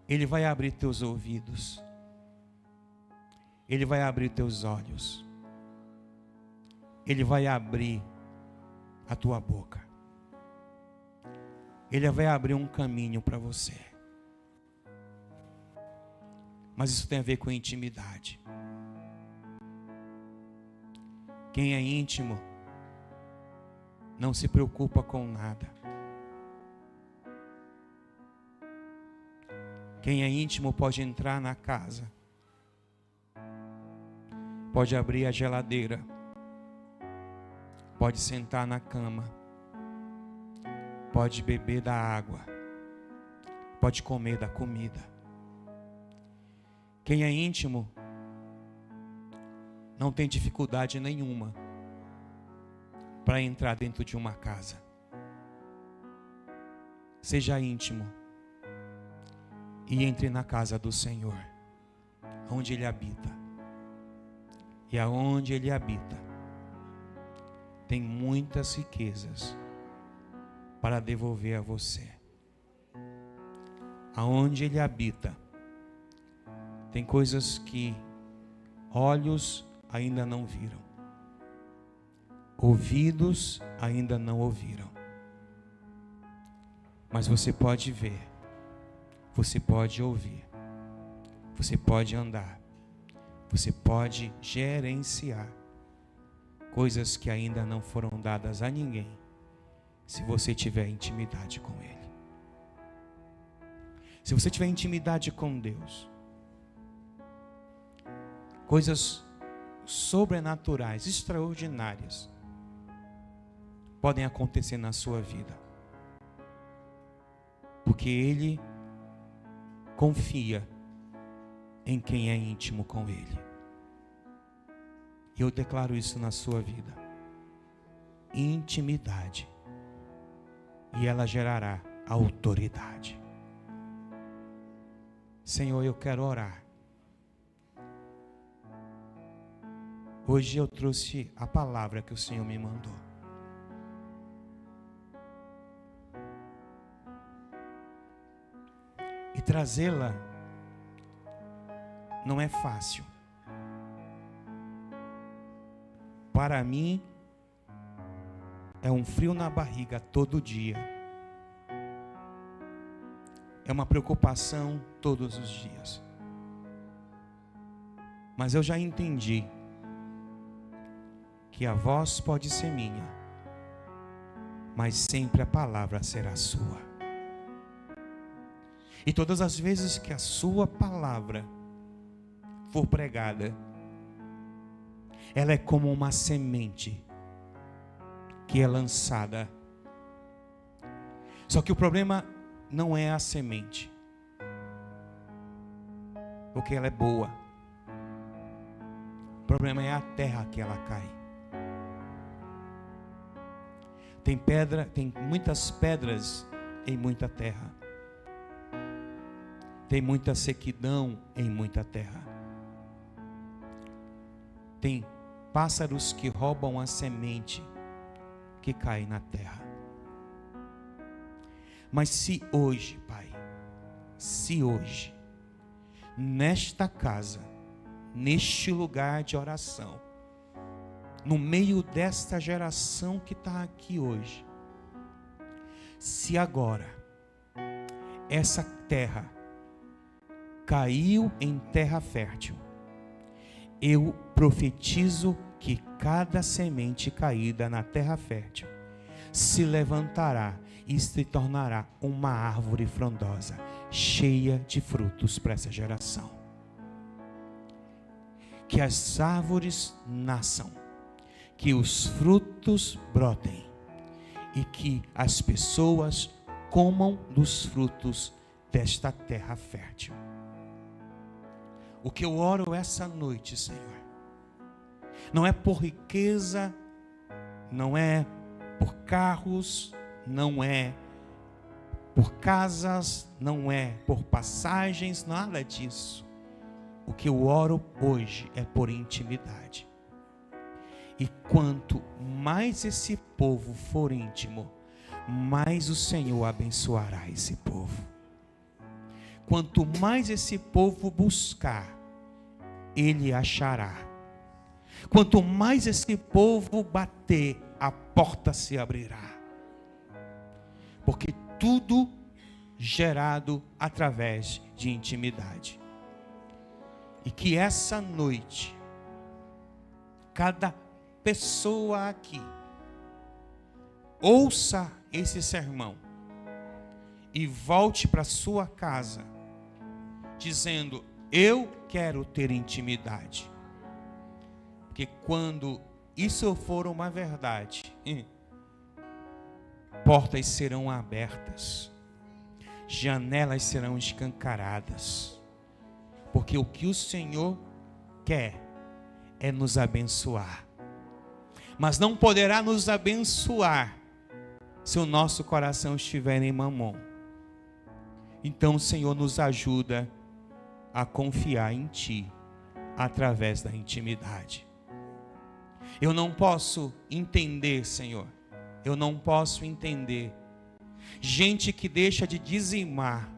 Ele vai abrir teus ouvidos. Ele vai abrir teus olhos. Ele vai abrir a tua boca. Ele vai abrir um caminho para você. Mas isso tem a ver com intimidade. Quem é íntimo não se preocupa com nada. Quem é íntimo pode entrar na casa, pode abrir a geladeira, pode sentar na cama, pode beber da água, pode comer da comida. Quem é íntimo não tem dificuldade nenhuma para entrar dentro de uma casa. Seja íntimo e entre na casa do Senhor, onde Ele habita. E aonde Ele habita, tem muitas riquezas para devolver a você. Aonde Ele habita, tem coisas que olhos ainda não viram, ouvidos ainda não ouviram. Mas você pode ver, você pode ouvir, você pode andar, você pode gerenciar coisas que ainda não foram dadas a ninguém, se você tiver intimidade com Ele. Se você tiver intimidade com Deus, coisas sobrenaturais, extraordinárias, podem acontecer na sua vida, porque Ele confia em quem é íntimo com Ele. E eu declaro isso na sua vida: intimidade, e ela gerará autoridade. Senhor, eu quero orar. Hoje eu trouxe a palavra que o Senhor me mandou. E trazê-la não é fácil. Para mim, é um frio na barriga todo dia. É uma preocupação todos os dias. Mas eu já entendi que a voz pode ser minha, mas sempre a palavra será sua. E todas as vezes que a sua palavra for pregada, ela é como uma semente que é lançada. Só que o problema não é a semente, porque ela é boa. O problema é a terra que ela cai. Tem muitas pedras em muita terra. Tem muita sequidão em muita terra. Tem pássaros que roubam a semente que cai na terra. Mas se hoje, Pai, se hoje, nesta casa, neste lugar de oração, no meio desta geração que está aqui hoje, se agora essa terra caiu em terra fértil, eu profetizo que cada semente caída na terra fértil se levantará e se tornará uma árvore frondosa, cheia de frutos para essa geração. Que as árvores nasçam, que os frutos brotem e que as pessoas comam dos frutos desta terra fértil. O que eu oro essa noite, Senhor, não é por riqueza, não é por carros, não é por casas, não é por passagens, nada disso. O que eu oro hoje é por intimidade. E quanto mais esse povo for íntimo, mais o Senhor abençoará esse povo. Quanto mais esse povo buscar, ele achará. Quanto mais esse povo bater, a porta se abrirá. Porque tudo gerado através de intimidade. E que essa noite, cada pessoa aqui ouça esse sermão e volte para sua casa dizendo: eu quero ter intimidade. Porque quando isso for uma verdade, portas serão abertas, janelas serão escancaradas, porque o que o Senhor quer é nos abençoar, mas não poderá nos abençoar se o nosso coração estiver em mamon. Então o Senhor nos ajuda a confiar em Ti através da intimidade. Eu não posso entender, Senhor, eu não posso entender gente que deixa de dizimar,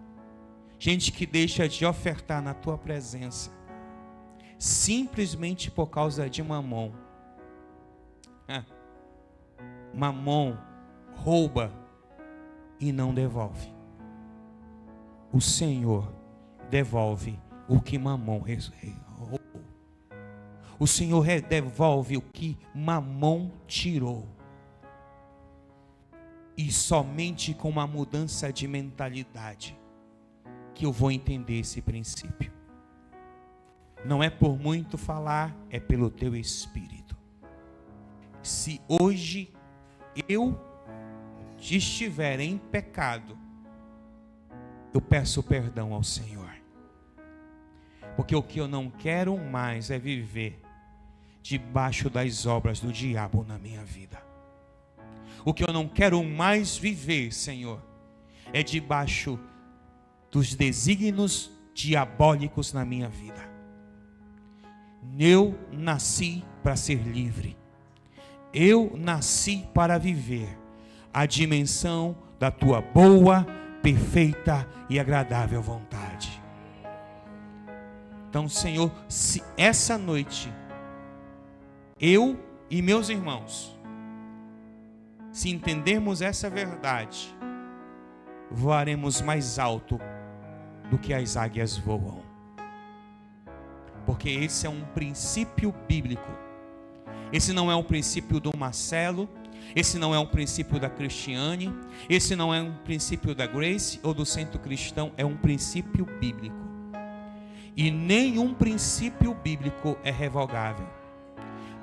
gente que deixa de ofertar na Tua presença, simplesmente por causa de mamon. Mamon rouba e não devolve. O Senhor devolve o que mamon roubou. O Senhor devolve o que mamon tirou. E somente com uma mudança de mentalidade que eu vou entender esse princípio. Não é por muito falar, é pelo Teu Espírito. Se hoje eu estiver em pecado, eu peço perdão ao Senhor. Porque o que eu não quero mais é viver debaixo das obras do diabo na minha vida. O que eu não quero mais viver, Senhor, é debaixo dos desígnios diabólicos na minha vida. Eu nasci para ser livre. Eu nasci para viver a dimensão da Tua boa, perfeita e agradável vontade. Então, Senhor, se essa noite eu e meus irmãos, se entendermos essa verdade, voaremos mais alto do que as águias voam. Porque esse é um princípio bíblico. Esse não é um princípio do Marcelo, Esse não é um princípio da Cristiane, esse não é um princípio da Grace ou do Centro Cristão, é um princípio bíblico. E nenhum princípio bíblico é revogável,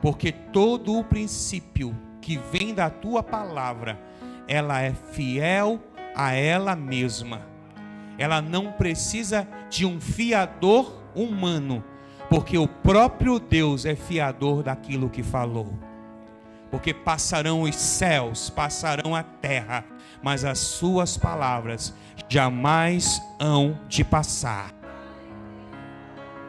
porque todo o princípio que vem da tua palavra, ela é fiel a ela mesma. Ela não precisa de um fiador humano, porque o próprio Deus é fiador daquilo que falou. Porque passarão os céus, passarão a terra, mas as suas palavras jamais hão de passar.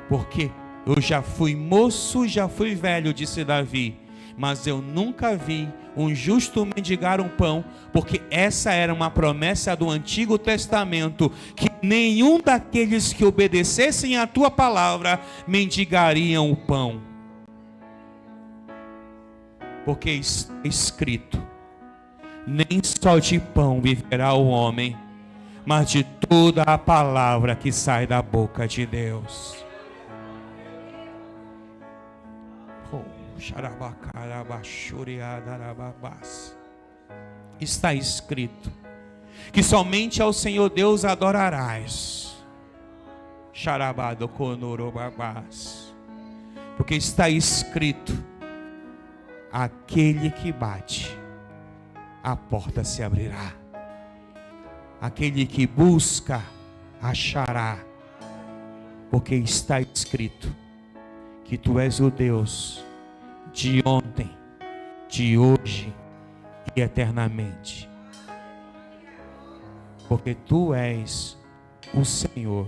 Porque eu já fui moço, já fui velho, disse Davi, mas eu nunca vi um justo mendigar um pão, porque essa era uma promessa do Antigo Testamento, que nenhum daqueles que obedecessem à tua palavra mendigariam o pão. Porque está escrito: nem só de pão viverá o homem, mas de toda a palavra que sai da boca de Deus. Está escrito que somente ao Senhor Deus adorarás. Porque está escrito: aquele que bate, a porta se abrirá. Aquele que busca, achará. Porque está escrito que tu és o Deus de ontem, de hoje e eternamente. Porque tu és o Senhor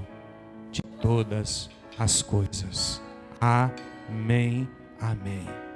de todas as coisas. Amém, amém.